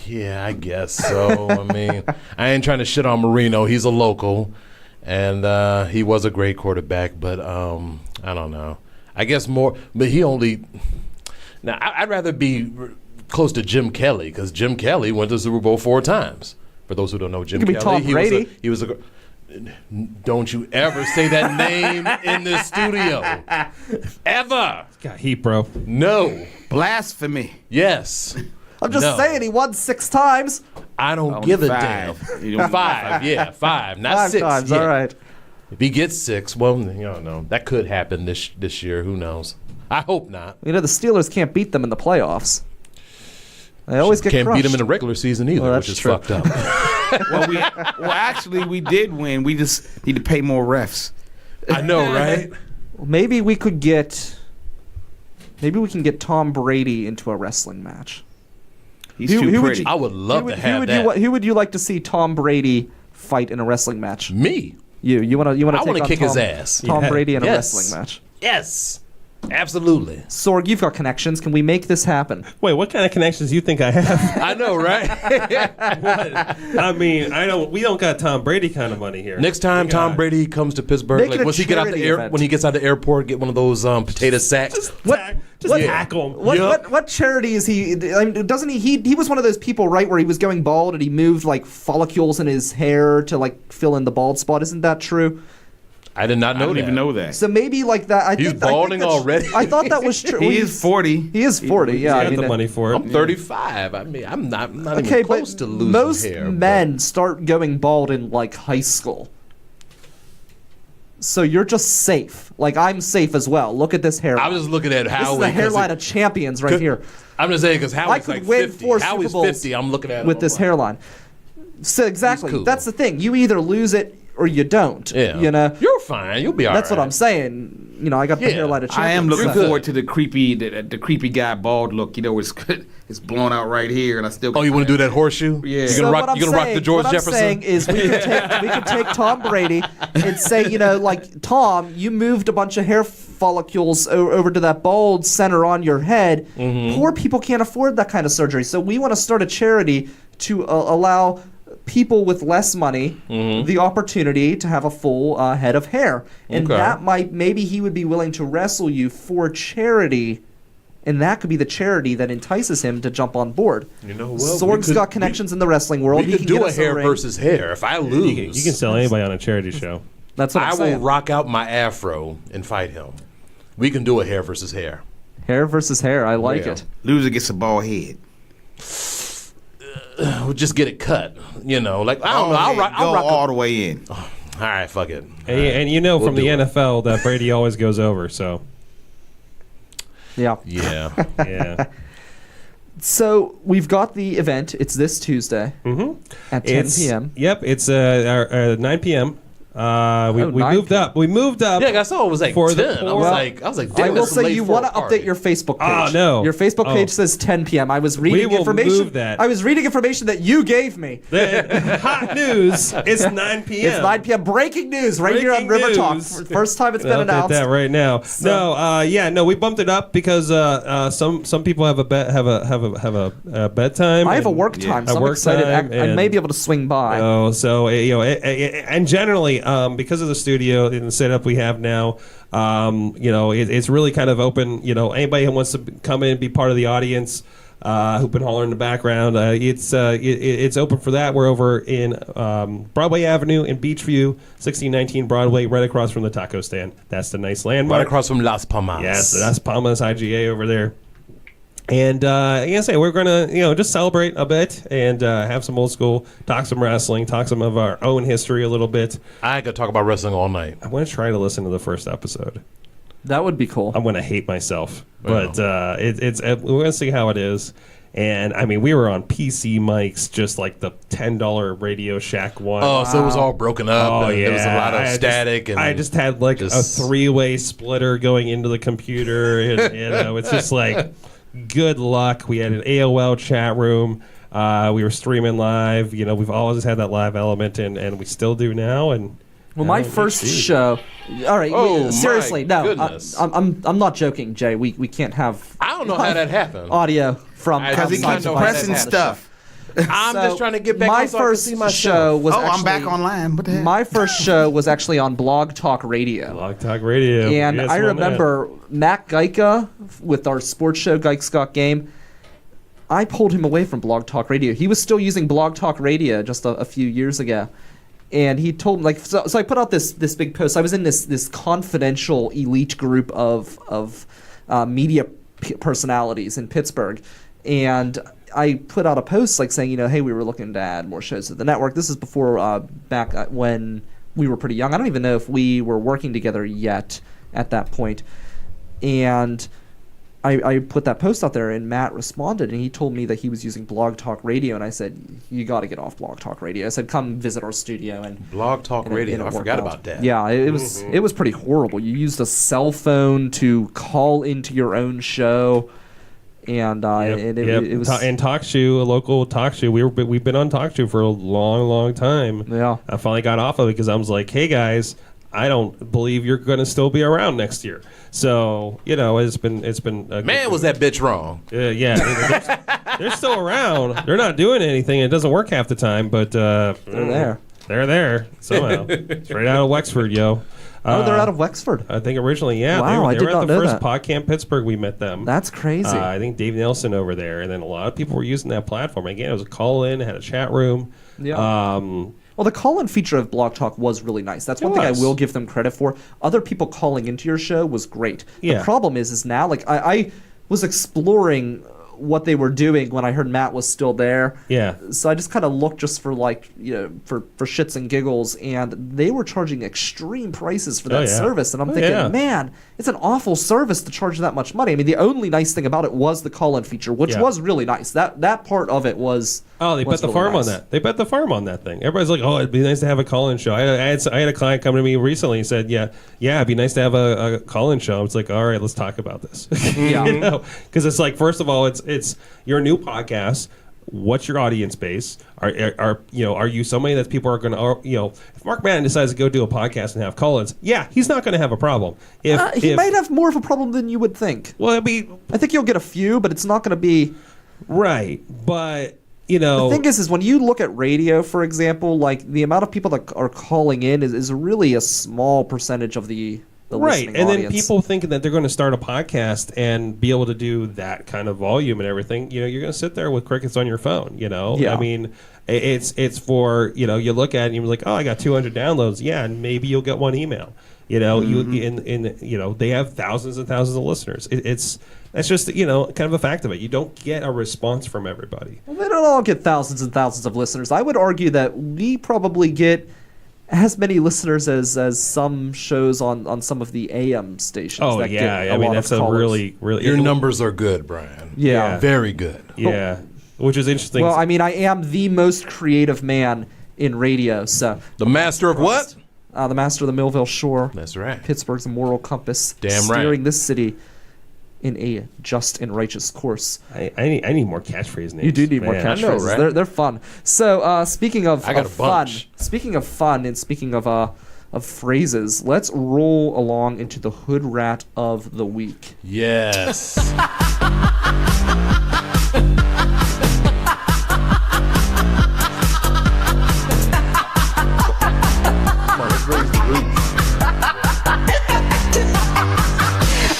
yeah, I guess so. I mean, I ain't trying to shit on Marino. He's a local, And he was a great quarterback, but I don't know. I guess more, but he only. Now, I'd rather be close to Jim Kelly because Jim Kelly went to the Super Bowl 4 times. For those who don't know Jim Kelly, Tom Brady. He was a. Don't you ever say that name in the studio. Ever. Got heat, bro. No. Blasphemy. Yes. I'm just saying he won 6 times. I don't give a 5. damn. 5, yeah, 5, not 5 6. times, yeah. all right. If he gets 6, well, you don't know. That could happen this year. Who knows? I hope not. You know, the Steelers can't beat them in the playoffs. They always get Can't crushed. beat them in the regular season either, Well, which is that's true. fucked up. Well, actually, we did win. We just need to pay more refs. I know, right? Maybe we can get Tom Brady into a wrestling match. He's Who too would pretty. you- I would love to have that. Who would you like to see Tom Brady fight in a wrestling match? Me? You want to I take want to on kick his Tom- ass. Tom Yeah. Brady in a Yes. wrestling match. Yes. Absolutely. Sorg, you've got connections. Can we make this happen? Wait, what kind of connections do you think I have? I know, right? I mean, we don't got Tom Brady kind of money here. Next time We Tom got- Brady comes to Pittsburgh, Make like it a once he get out the charity event. when he gets out of the airport, get one of those potato sacks. Just tackle him. What charity is he? I mean, doesn't he was one of those people, right, where he was going bald and he moved like follicles in his hair to like fill in the bald spot. Isn't that true? I did not I know don't that. even know that. So maybe like that. He's balding already? I thought that was true. He is 40. He is 40. Yeah, He's I got mean, the money for it. I'm 35. I mean, I'm not okay, even close but to losing most hair. but- men start going bald in like high school. So you're just safe. Like I'm safe as well. Look at this hairline. I was just looking at This Howie. is the 'cause hairline it- of champions right here I'm just saying because Howie's could like win 50. 4 Super Howie's Bowls 50. I'm looking at him, with I'm this like, hairline. So exactly, cool. that's the thing. You either lose it or you don't. Yeah. You know. You're fine. You'll be all right. That's what I'm saying. You know, I got the Yeah. hairline of I champions. am looking You're good. forward to the creepy guy bald look. You know, it's blown out right here, and I still. Oh, you want to do that horseshoe? Yeah. You're So gonna what rock. I'm You're gonna rock the saying- George what Jefferson. I'm saying is we could take Tom Brady and say, you know, like Tom, you moved a bunch of hair follicles over to that bald center on your head. Mm-hmm. Poor people can't afford that kind of surgery, so we want to start a charity to allow people with less money the opportunity to have a full head of hair, and Okay. that maybe he would be willing to wrestle you for charity. And that could be the charity that entices him to jump on board. You know what? Sorg's got connections in the wrestling world. We He could can do get a us hair ring. versus hair. If I lose, You can sell anybody on a charity show. That's what I'm I will saying. rock out my afro and fight him. We can do a hair versus hair. Hair versus hair. I like Yeah. it. Loser gets a bald head. We'll just get it cut. You know, like I don't know. I'll rock. Go I'll rock all the way in. All right, fuck it. And you know We'll from the do it. NFL that Brady always goes over, so Yeah. Yeah. yeah. So we've got the event. It's this Tuesday at 10 p.m. Yep, it's 9 p.m. We 9 moved p.m. up. We moved up. Yeah, I saw it was like For 10. the I poor- was like, I damn, will that's say late you for want a to party. update your Facebook page. Oh, no. Your Facebook page says 10 p.m. I was reading will information. move that. I was reading information that you gave me. Hot news. It's 9 p.m. It's 9 p.m. Breaking news right here on Breaking River Talk. news. First time it's been I'll announced. update that right now. No, we bumped it up because some people have a bedtime. I have a and- work time, a so I'm work excited. time, I may and- be able to swing by. So and generally, because of the studio and the setup we have now, it's really kind of open. You know, anybody who wants to come in and be part of the audience, who've been hollering in the background, it's open for that. We're over in Broadway Avenue in Beachview, 1619 Broadway, right across from the taco stand. That's the nice landmark. Right across from Las Palmas. Yes, that's Palmas IGA over there. And like I say, we're gonna just celebrate a bit and have some old school, talk some wrestling, talk some of our own history a little bit. I could talk about wrestling all night. I want to try to listen to the first episode. That would be cool. I'm gonna hate myself, Wow. but we're gonna see how it is. And I mean, we were on PC mics, just like the $10 Radio Shack one. Oh, so it was all broken up. Oh, and yeah. There was a lot of I static. I just had like a just- 3-way splitter going into the computer. And, it's just like, good luck. We had an AOL chat room. We were streaming live. We've always had that live element, and we still do now. And Well, my first show. All right, Oh, seriously, my no, goodness. I'm not joking, Jay. We can't have I don't know how that happened. audio from Because Because he Outside keeps the outside devices pressing on the stuff. I'm just trying to get back my on so I can first see myself. show was I'm actually, back online. What the heck? My first show was actually on Blog Talk Radio. Blog Talk Radio. And Yes, I on remember Matt Geika with our sports show, Geik's Got Game. I pulled him away from Blog Talk Radio. He was still using Blog Talk Radio just a few years ago. And he told me, so I put out this big post. I was in this confidential elite group of media personalities in Pittsburgh. And I put out a post saying, hey, we were looking to add more shows to the network. This is before back when we were pretty young. I don't even know if we were working together yet at that point. And I put that post out there, and Matt responded, and he told me that he was using Blog Talk Radio, and I said, you got to get off Blog Talk Radio. I said, come visit our studio. And Blog Talk Radio, I forgot about that. Yeah, it was pretty horrible. You used a cell phone to call into your own show, and it was... And TalkShoe, a local TalkShoe, we've been on TalkShoe for a long, long time. Yeah. I finally got off of it because I was like, hey, guys, I don't believe you're going to still be around next year. So, it's been a Man, was that bitch wrong. Yeah. They're still around. They're not doing anything. It doesn't work half the time, but they're there. They're there somehow. Straight out of Wexford, yo. They're out of Wexford. I think originally, yeah. Wow, they I did were not at the know first that. PodCamp Pittsburgh. We met them. That's crazy. I think Dave Nelson over there, and then a lot of people were using that platform. Again, it was a call-in, it had a chat room. Yeah. Well, the call-in feature of Blog Talk was really nice. That's one thing I will give them credit for. Other people calling into your show was great. Yeah. The problem is now, I was exploring what they were doing when I heard Matt was still there. Yeah. So I just kind of looked just for for shits and giggles, and they were charging extreme prices for that service. And I'm thinking, man, it's an awful service to charge that much money. I mean, the only nice thing about it was the call-in feature, which was really nice. That part of it was. Oh, they bet the farm on that. They bet the farm on that thing. Everybody's like, oh, it'd be nice to have a call-in show. I had a client come to me recently and said, yeah, it'd be nice to have a call-in show. It's like, all right, let's talk about this. Yeah. Because it's like, first of all, it's your new podcast. What's your audience base? Are you somebody that people are going to, if Mark Madden decides to go do a podcast and have call-ins, he's not going to have a problem. He might have more of a problem than you would think. Well, I think you'll get a few, but it's not going to be right. But the thing is when you look at radio, for example, the amount of people that are calling in is really a small percentage of the right, listening and audience. then people thinking that they're going to start a podcast and be able to do that kind of volume and everything. You're going to sit there with crickets on your phone. Yeah. I mean, it's for you look at it and you're like, oh, I got 200 downloads. Yeah, and maybe you'll get one email. They have thousands and thousands of listeners. That's just kind of a fact of it. You don't get a response from everybody. Well, they don't all get thousands and thousands of listeners. I would argue that we probably get as many listeners as some shows on some of the AM stations. Oh, that get I mean, that's a callers. really... Your numbers are good, Brian. Yeah. Very good. Yeah. Which is interesting. Well, I mean, I am the most creative man in radio, so... The master of what? The master of the Millville Shore. That's right. Pittsburgh's moral compass. Damn right. Steering this city in a just and righteous course. I need more catchphrase names. You do need more catchphrases. I know, right? They're fun. So speaking of, I got a fun, bunch. speaking of fun, and speaking of phrases, let's roll along into the Hoodrat of the week. Yes.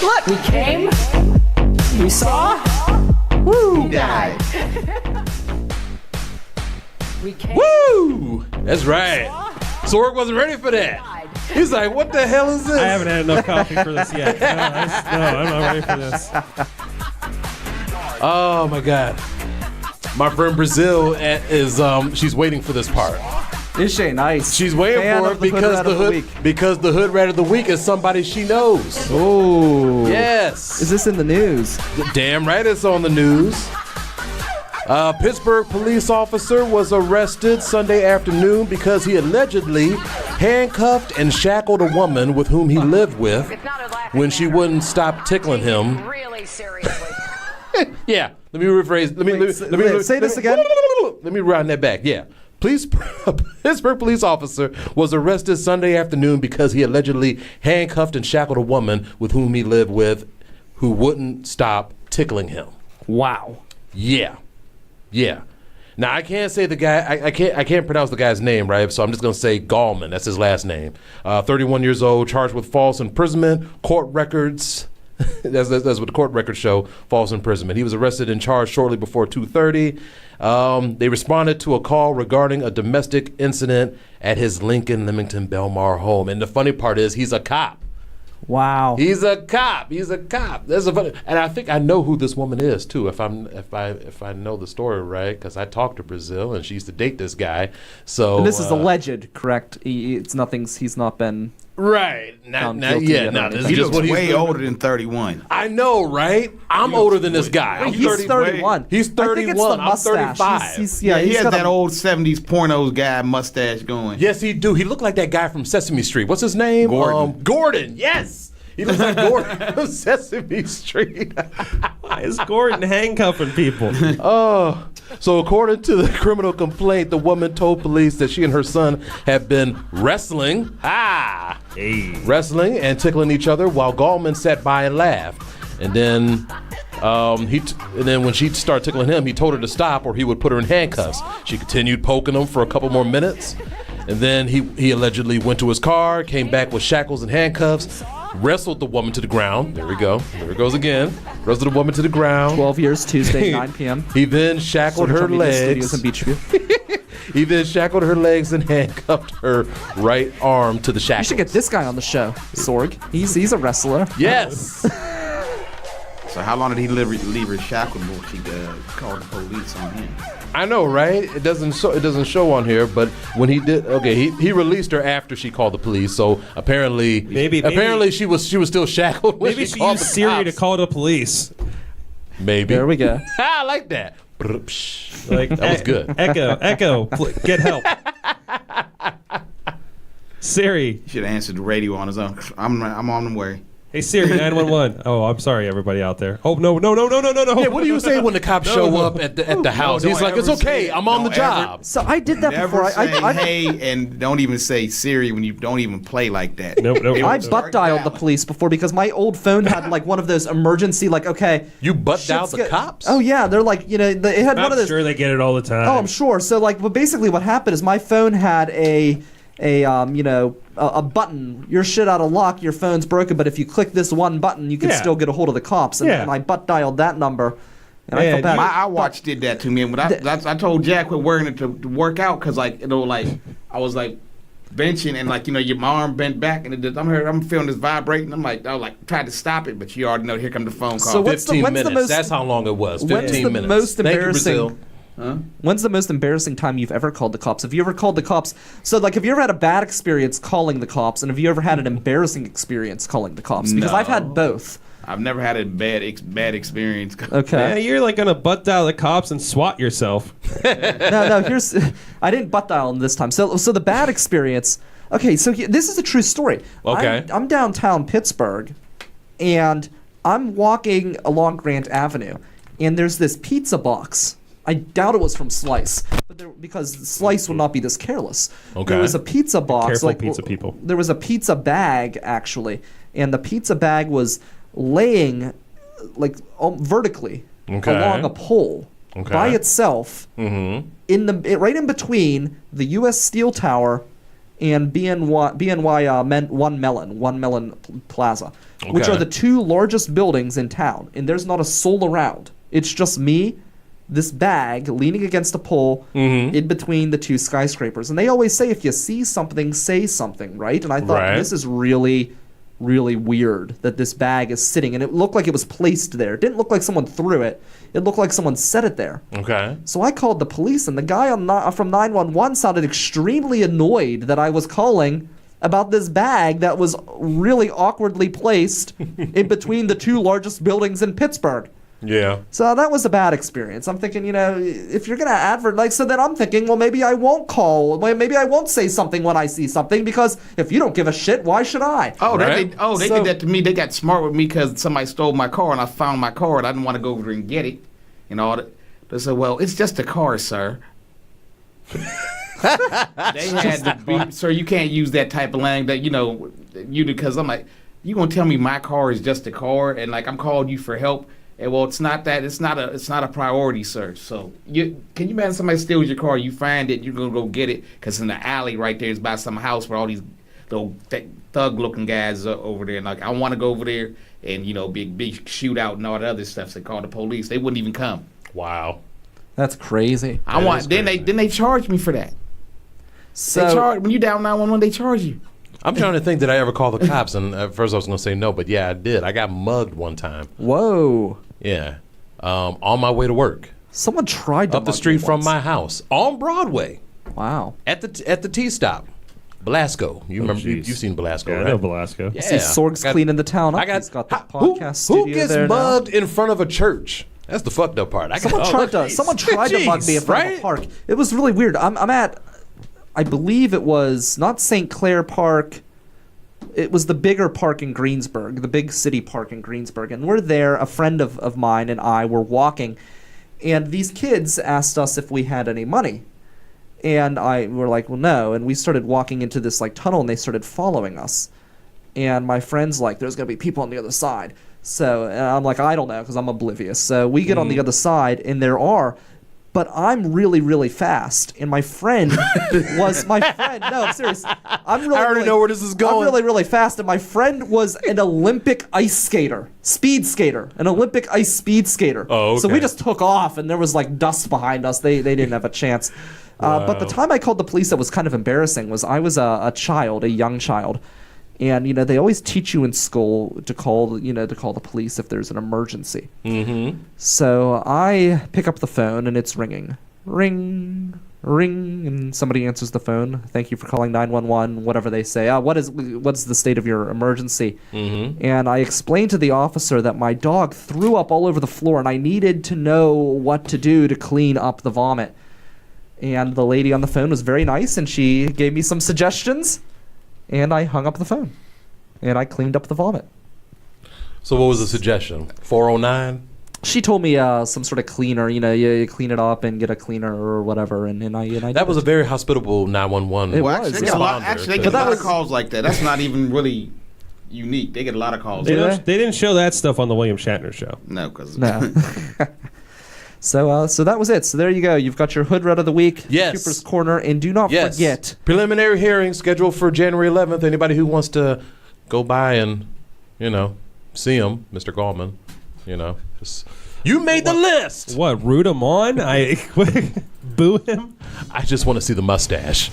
Look, we came, we saw, He died. we came. Woo! That's right. Sorg wasn't ready for that. He's like, what the hell is this? I haven't had enough coffee for this yet. I'm not ready for this. Oh my God. My friend Brazil is she's waiting for this part. Is she nice? She's waiting Fan for of it the because Hoodrat the of the hood week. because the hood rat of the week is somebody she knows. Oh. Yes. Is this in the news? Damn right it's on the news. Pittsburgh police officer was arrested Sunday afternoon because he allegedly handcuffed and shackled a woman with whom he lived with when she wouldn't stop tickling him. Really seriously. Yeah, let me rephrase. Let me say this again. Let me round that back. Yeah. Pittsburgh police officer was arrested Sunday afternoon because he allegedly handcuffed and shackled a woman with whom he lived with who wouldn't stop tickling him. Wow. Yeah. Now I can't say the guy. I can't pronounce the guy's name, right? So I'm just gonna say Gallman. That's his last name. 31 years old, charged with false imprisonment, court records. that's what the court records show. False imprisonment. He was arrested and charged shortly before 2:30. They responded to a call regarding a domestic incident at his Lincoln Leamington Belmar home. And the funny part is, he's a cop. Wow. He's a cop. There's a funny, and I think I know who this woman is too. If I know the story right, because I talked to Brazil and she used to date this guy. So And this is alleged, correct? It's nothing's. He's not been. right. Found Not guilty yet. yet No, or this is He just looks what he's way doing. older than 31. I know, right? I'm older than this guy. I'm He's 31. He's I think it's the 31. I'm mustache. 35. He he's has got that a- old 70s pornos guy mustache going. Yes, he do. He looked like that guy from Sesame Street. What's his name? Gordon. Gordon. Yes. He looks like Gordon from Sesame Street. Why is Gordon handcuffing people? Oh, so according to the criminal complaint, the woman told police that she and her son had been wrestling, wrestling and tickling each other while Gallman sat by and laughed. And then, when she started tickling him, he told her to stop or he would put her in handcuffs. She continued poking him for a couple more minutes, and then he allegedly went to his car, came back with shackles and handcuffs, wrestled the woman to the ground. There we go. There it goes again. Wrestled the woman to the ground. 12 years, Tuesday, 9 p.m. He then shackled her Studios in legs. Beachview. He then shackled her legs and handcuffed her right arm to the You shackles. should get this guy on the show, Sorg. He's a wrestler. Yes. So how long did he leave her shackled before she called the police on him? I know, right? It doesn't show on here, but when he did, he released her after she called the police. So apparently, Maybe she was still shackled when Maybe she she called used the Siri cops. to call the police. Maybe. There we go. I like that. Like That was good. Echo, get help. Siri, He should have answered the radio on his own. I'm on the way. hey Siri, 911. Oh, I'm sorry, everybody out there. Oh no. Yeah, what do you say when the cops show up at the house? Don't He's like, it's ever okay, say- I'm on the don't ever- job. So I did that Never before. say I hey, and don't even say Siri when you don't even play like that. Nope. I Start butt dialed the dialing. police before because my old phone had like one of those emergency, like, okay. You butt dialed shit's the go- cops? Oh yeah, they're like, it had one of I'm those. sure they get it all the time. Oh, I'm sure. So like, but basically what happened is my phone had a button. Your shit out of luck. Your phone's broken, but if you click this one button, you can Yeah. still get a hold of the cops. And, Yeah. and I butt dialed that number, and I Yeah, felt bad. My iWatch did that to me, and when I told Jack quit wearing it to work out because I was like benching and like your arm bent back and I'm feeling this vibrating. I was like tried to stop it, but you already know here come the phone call. So what's the- 15 when's the minutes. most- That's how long it was. 15 when's the minutes. most Thank you, embarrassing- Brazil. When's the most embarrassing time you've ever called the cops? Have you ever called the cops? So, like, have you ever had a bad experience calling the cops, and have you ever had an embarrassing experience calling the cops? Because I've had both. I've never had a bad experience. Okay. Yeah, you're like gonna butt dial the cops and swat yourself. No. I didn't butt dial them this time. So the bad experience. Okay, so this is a true story. Okay. I'm downtown Pittsburgh, and I'm walking along Grant Avenue, and there's this pizza box. I doubt it was from Slice, but because Slice would not be this careless. Okay. There was a pizza box. Careful, pizza people. There was a pizza bag actually, and the pizza bag was laying like vertically Okay. along a pole Okay. by itself right in between the U.S. Steel Tower and BNY One Melon Plaza, which Okay. are the two largest buildings in town, and there's not a soul around. It's just me, this bag leaning against a pole in between the two skyscrapers. And they always say if you see something, say something, right? And I thought Right. this is really, really weird that this bag is sitting, and it looked like it was placed there. It didn't look like someone threw it. It looked like someone set it there. Okay. So I called the police, and the guy from 911 sounded extremely annoyed that I was calling about this bag that was really awkwardly placed in between the two largest buildings in Pittsburgh. Yeah. So that was a bad experience. I'm thinking, if you're going to advertise, so then I'm thinking, well, maybe I won't call. Maybe I won't say something when I see something, because if you don't give a shit, why should I? Oh, Right. they So- did that to me. They got smart with me because somebody stole my car and I found my car and I didn't want to go over there and get it. And all that. They said, well, it's just a car, sir. They had to be, sir, you can't use that type of language because I'm like, you gonna tell me my car is just a car and like I'm calling you for help well, it's not that. It's not a priority search. So can you imagine somebody steals your car? You find it, you're gonna go get it because in the alley right there is by some house where all these little thug-looking guys are over there. And like, I want to go over there and big shootout and all that other stuff. So they call the police. They wouldn't even come. Wow. That's crazy. Then they charge me for that. So when you down 911, they charge you. I'm trying to think, did I ever call the cops? And at first I was going to say no, but yeah, I did. I got mugged one time. whoa. Yeah. On my way to work. Someone tried to Up the mug street me from once. my house. On Broadway. Wow. At the T-stop. Belasco. You remember, jeez. you've seen Belasco, Yeah, right? I know Velasco. Yeah. See, Sorg's cleaning the town up. He's got the podcast who studio gets there now. mugged in front of a church? That's the fucked up part. Someone tried to mug me in front of a park. It was really weird. I'm at, I believe it was not St. Clair Park. It was the bigger park in Greensburg, the big city park in Greensburg. And we're there, a friend of mine and I were walking. And these kids asked us if we had any money. And we're like, well, no. And we started walking into this like tunnel and they started following us. And my friend's like, there's going to be people on the other side. So I'm like, I don't know because I'm oblivious. So we get on the other side and there are, but I'm really, really fast. And my friend was my friend. No, I'm serious. I'm really, I already know where this is going. I'm really, really fast. And my friend was an Olympic ice skater, speed skater, an Olympic ice speed skater. Oh, okay. So we just took off and there was like dust behind us. They didn't have a chance. But the time I called the police that was kind of embarrassing was I was a child, a young child. And, they always teach you in school to call the police if there's an emergency. Mm-hmm. So I pick up the phone and it's ringing. Ring, ring, and somebody answers the phone. Thank you for calling 911, whatever they say. What's the state of your emergency? Mm-hmm. And I explained to the officer that my dog threw up all over the floor and I needed to know what to do to clean up the vomit. And the lady on the phone was very nice and she gave me some suggestions. And I hung up the phone. And I cleaned up the vomit. So what was the suggestion? 409? She told me some sort of cleaner. You clean it up and get a cleaner or whatever. And I That was a very hospitable 911. It Well, was. actually, they get a lot, responder. they get a lot of calls like that. That's not even really unique. They get a lot of calls. They, Do don't- they didn't show that stuff on the William Shatner show. No, because No. So that was it. So there you go. You've got your Hoodrat of the week, Yes. Cooper's Corner, and do not Yes. forget. Preliminary hearing scheduled for January 11th. Anybody who wants to go by and, see him, Mr. Gallman, just you made the list. What, root him on? Boo him? I just want to see the mustache.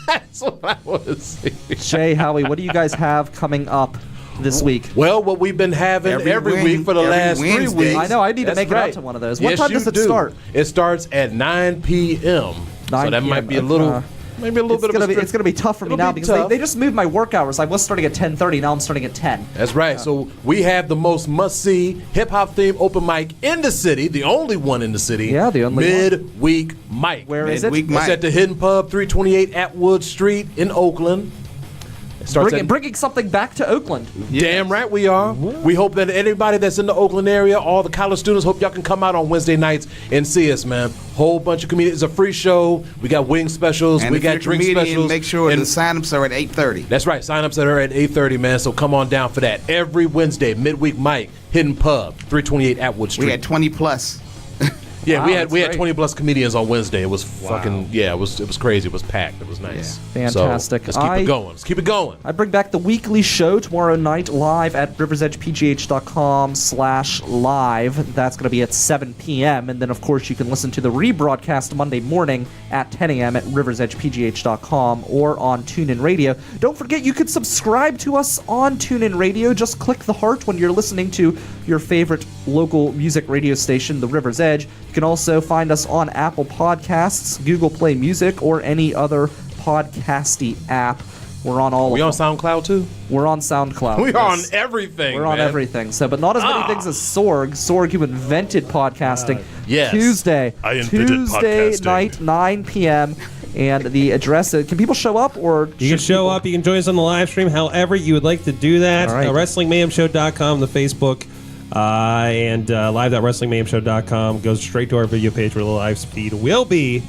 That's what I want to see. Jay, Howie, what do you guys have coming up this week? Well, what we've been having every week for the last 3 Wednesday. weeks. I know. I need to That's make it right. out to one of those. What Yes, time you does it do. start? It starts at 9 p.m. 9 So that might p.m. be a little, maybe a little bit of a It's gonna be tough for me It'll now be because tough. they just moved my work hours. I was starting at 10:30. Now I'm starting at 10. That's right. So we have the most must-see hip-hop themed open mic in the city, the only one in the city. Yeah, the only one. Midweek Mic. Where is it? Midweek It's Mic. at the Hidden Pub, 328 Atwood Street in Oakland. It starts at Bringing something back to Oakland. Damn right we are. We hope that anybody that's in the Oakland area, all the college students, hope y'all can come out on Wednesday nights and see us, man. Whole bunch of comedians. It's a free show. We got wing specials. And we if got you're a drink comedian, specials. make sure and the sign-ups are at 8:30. that's right. Sign-ups are at 8:30, man. So come on down for that. Every Wednesday, midweek mic, Hidden Pub, 328 Atwood Street. We had 20 plus. Yeah, Wow, we that's had great. 20 plus comedians on Wednesday. It was fucking it was crazy. It was packed. It was nice. Yeah. Fantastic. So, let's keep it going. Let's keep it going. I bring back the weekly show tomorrow night live at riversedgepgh.com/live. That's going to be at 7 p.m. And then, of course, you can listen to the rebroadcast Monday morning at 10 a.m. at riversedgepgh.com or on TuneIn Radio. Don't forget, you can subscribe to us on TuneIn Radio. Just click the heart when you're listening to your favorite local music radio station, The River's Edge. You can also find us on Apple Podcasts, Google Play Music, or any other podcasty app. We're on all We on of them. SoundCloud too? We're on SoundCloud. We are on yes. everything. We're on man. everything. So, but not as many things as Sorg. Sorg, who invented podcasting. Yes. Tuesday. I invented Tuesday podcasting. night, 9 p.m. And the address. Can people show up or? You can show up. You can join us on the live stream. However you would like to do that. All right. WrestlingMayhemShow.com, the Facebook, and live.WrestlingMayhemShow.com goes straight to our video page where the live feed will be.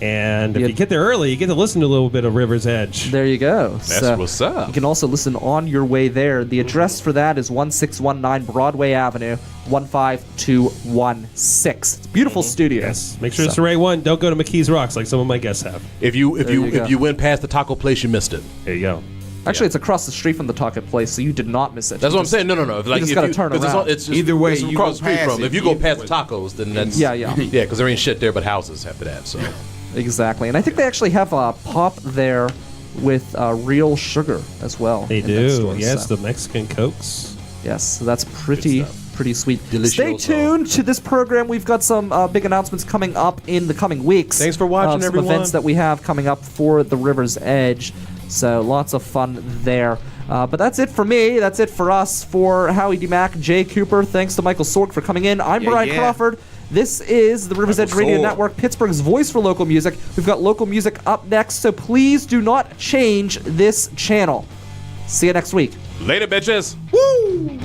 And if you get there early, you get to listen to a little bit of River's Edge. There you go. That's what's up. You can also listen on your way there. The address for that is 1619 Broadway Avenue, 15216. It's a beautiful studio. Yes. Make sure it's the right one. Don't go to McKee's Rocks like some of my guests have. If you went past the taco place, you missed it. There you go. Actually, it's across the street from the taco place, so you did not miss it. That's what I'm saying. No. Like, just gotta turn around. It's just, Either way, it's you across go the street past from. it. If you go past Either the tacos, then that's Yeah. because there ain't shit there but houses after that. So Exactly. And I think they actually have a pop there with real sugar as well. They in that do. store, Yes, so. the Mexican Cokes. Yes, so that's pretty sweet. Delicioso. Stay tuned to this program. We've got some big announcements coming up in the coming weeks. Thanks for watching, some everyone. events that we have coming up for the River's Edge. So lots of fun there. But that's it for me. That's it for us. For Howie D. Mack, Jay Cooper, thanks to Michael Sorg for coming in. I'm Brian Crawford. This is the River's Edge Radio Network, Pittsburgh's voice for local music. We've got local music up next, so please do not change this channel. See you next week. later, bitches. Woo!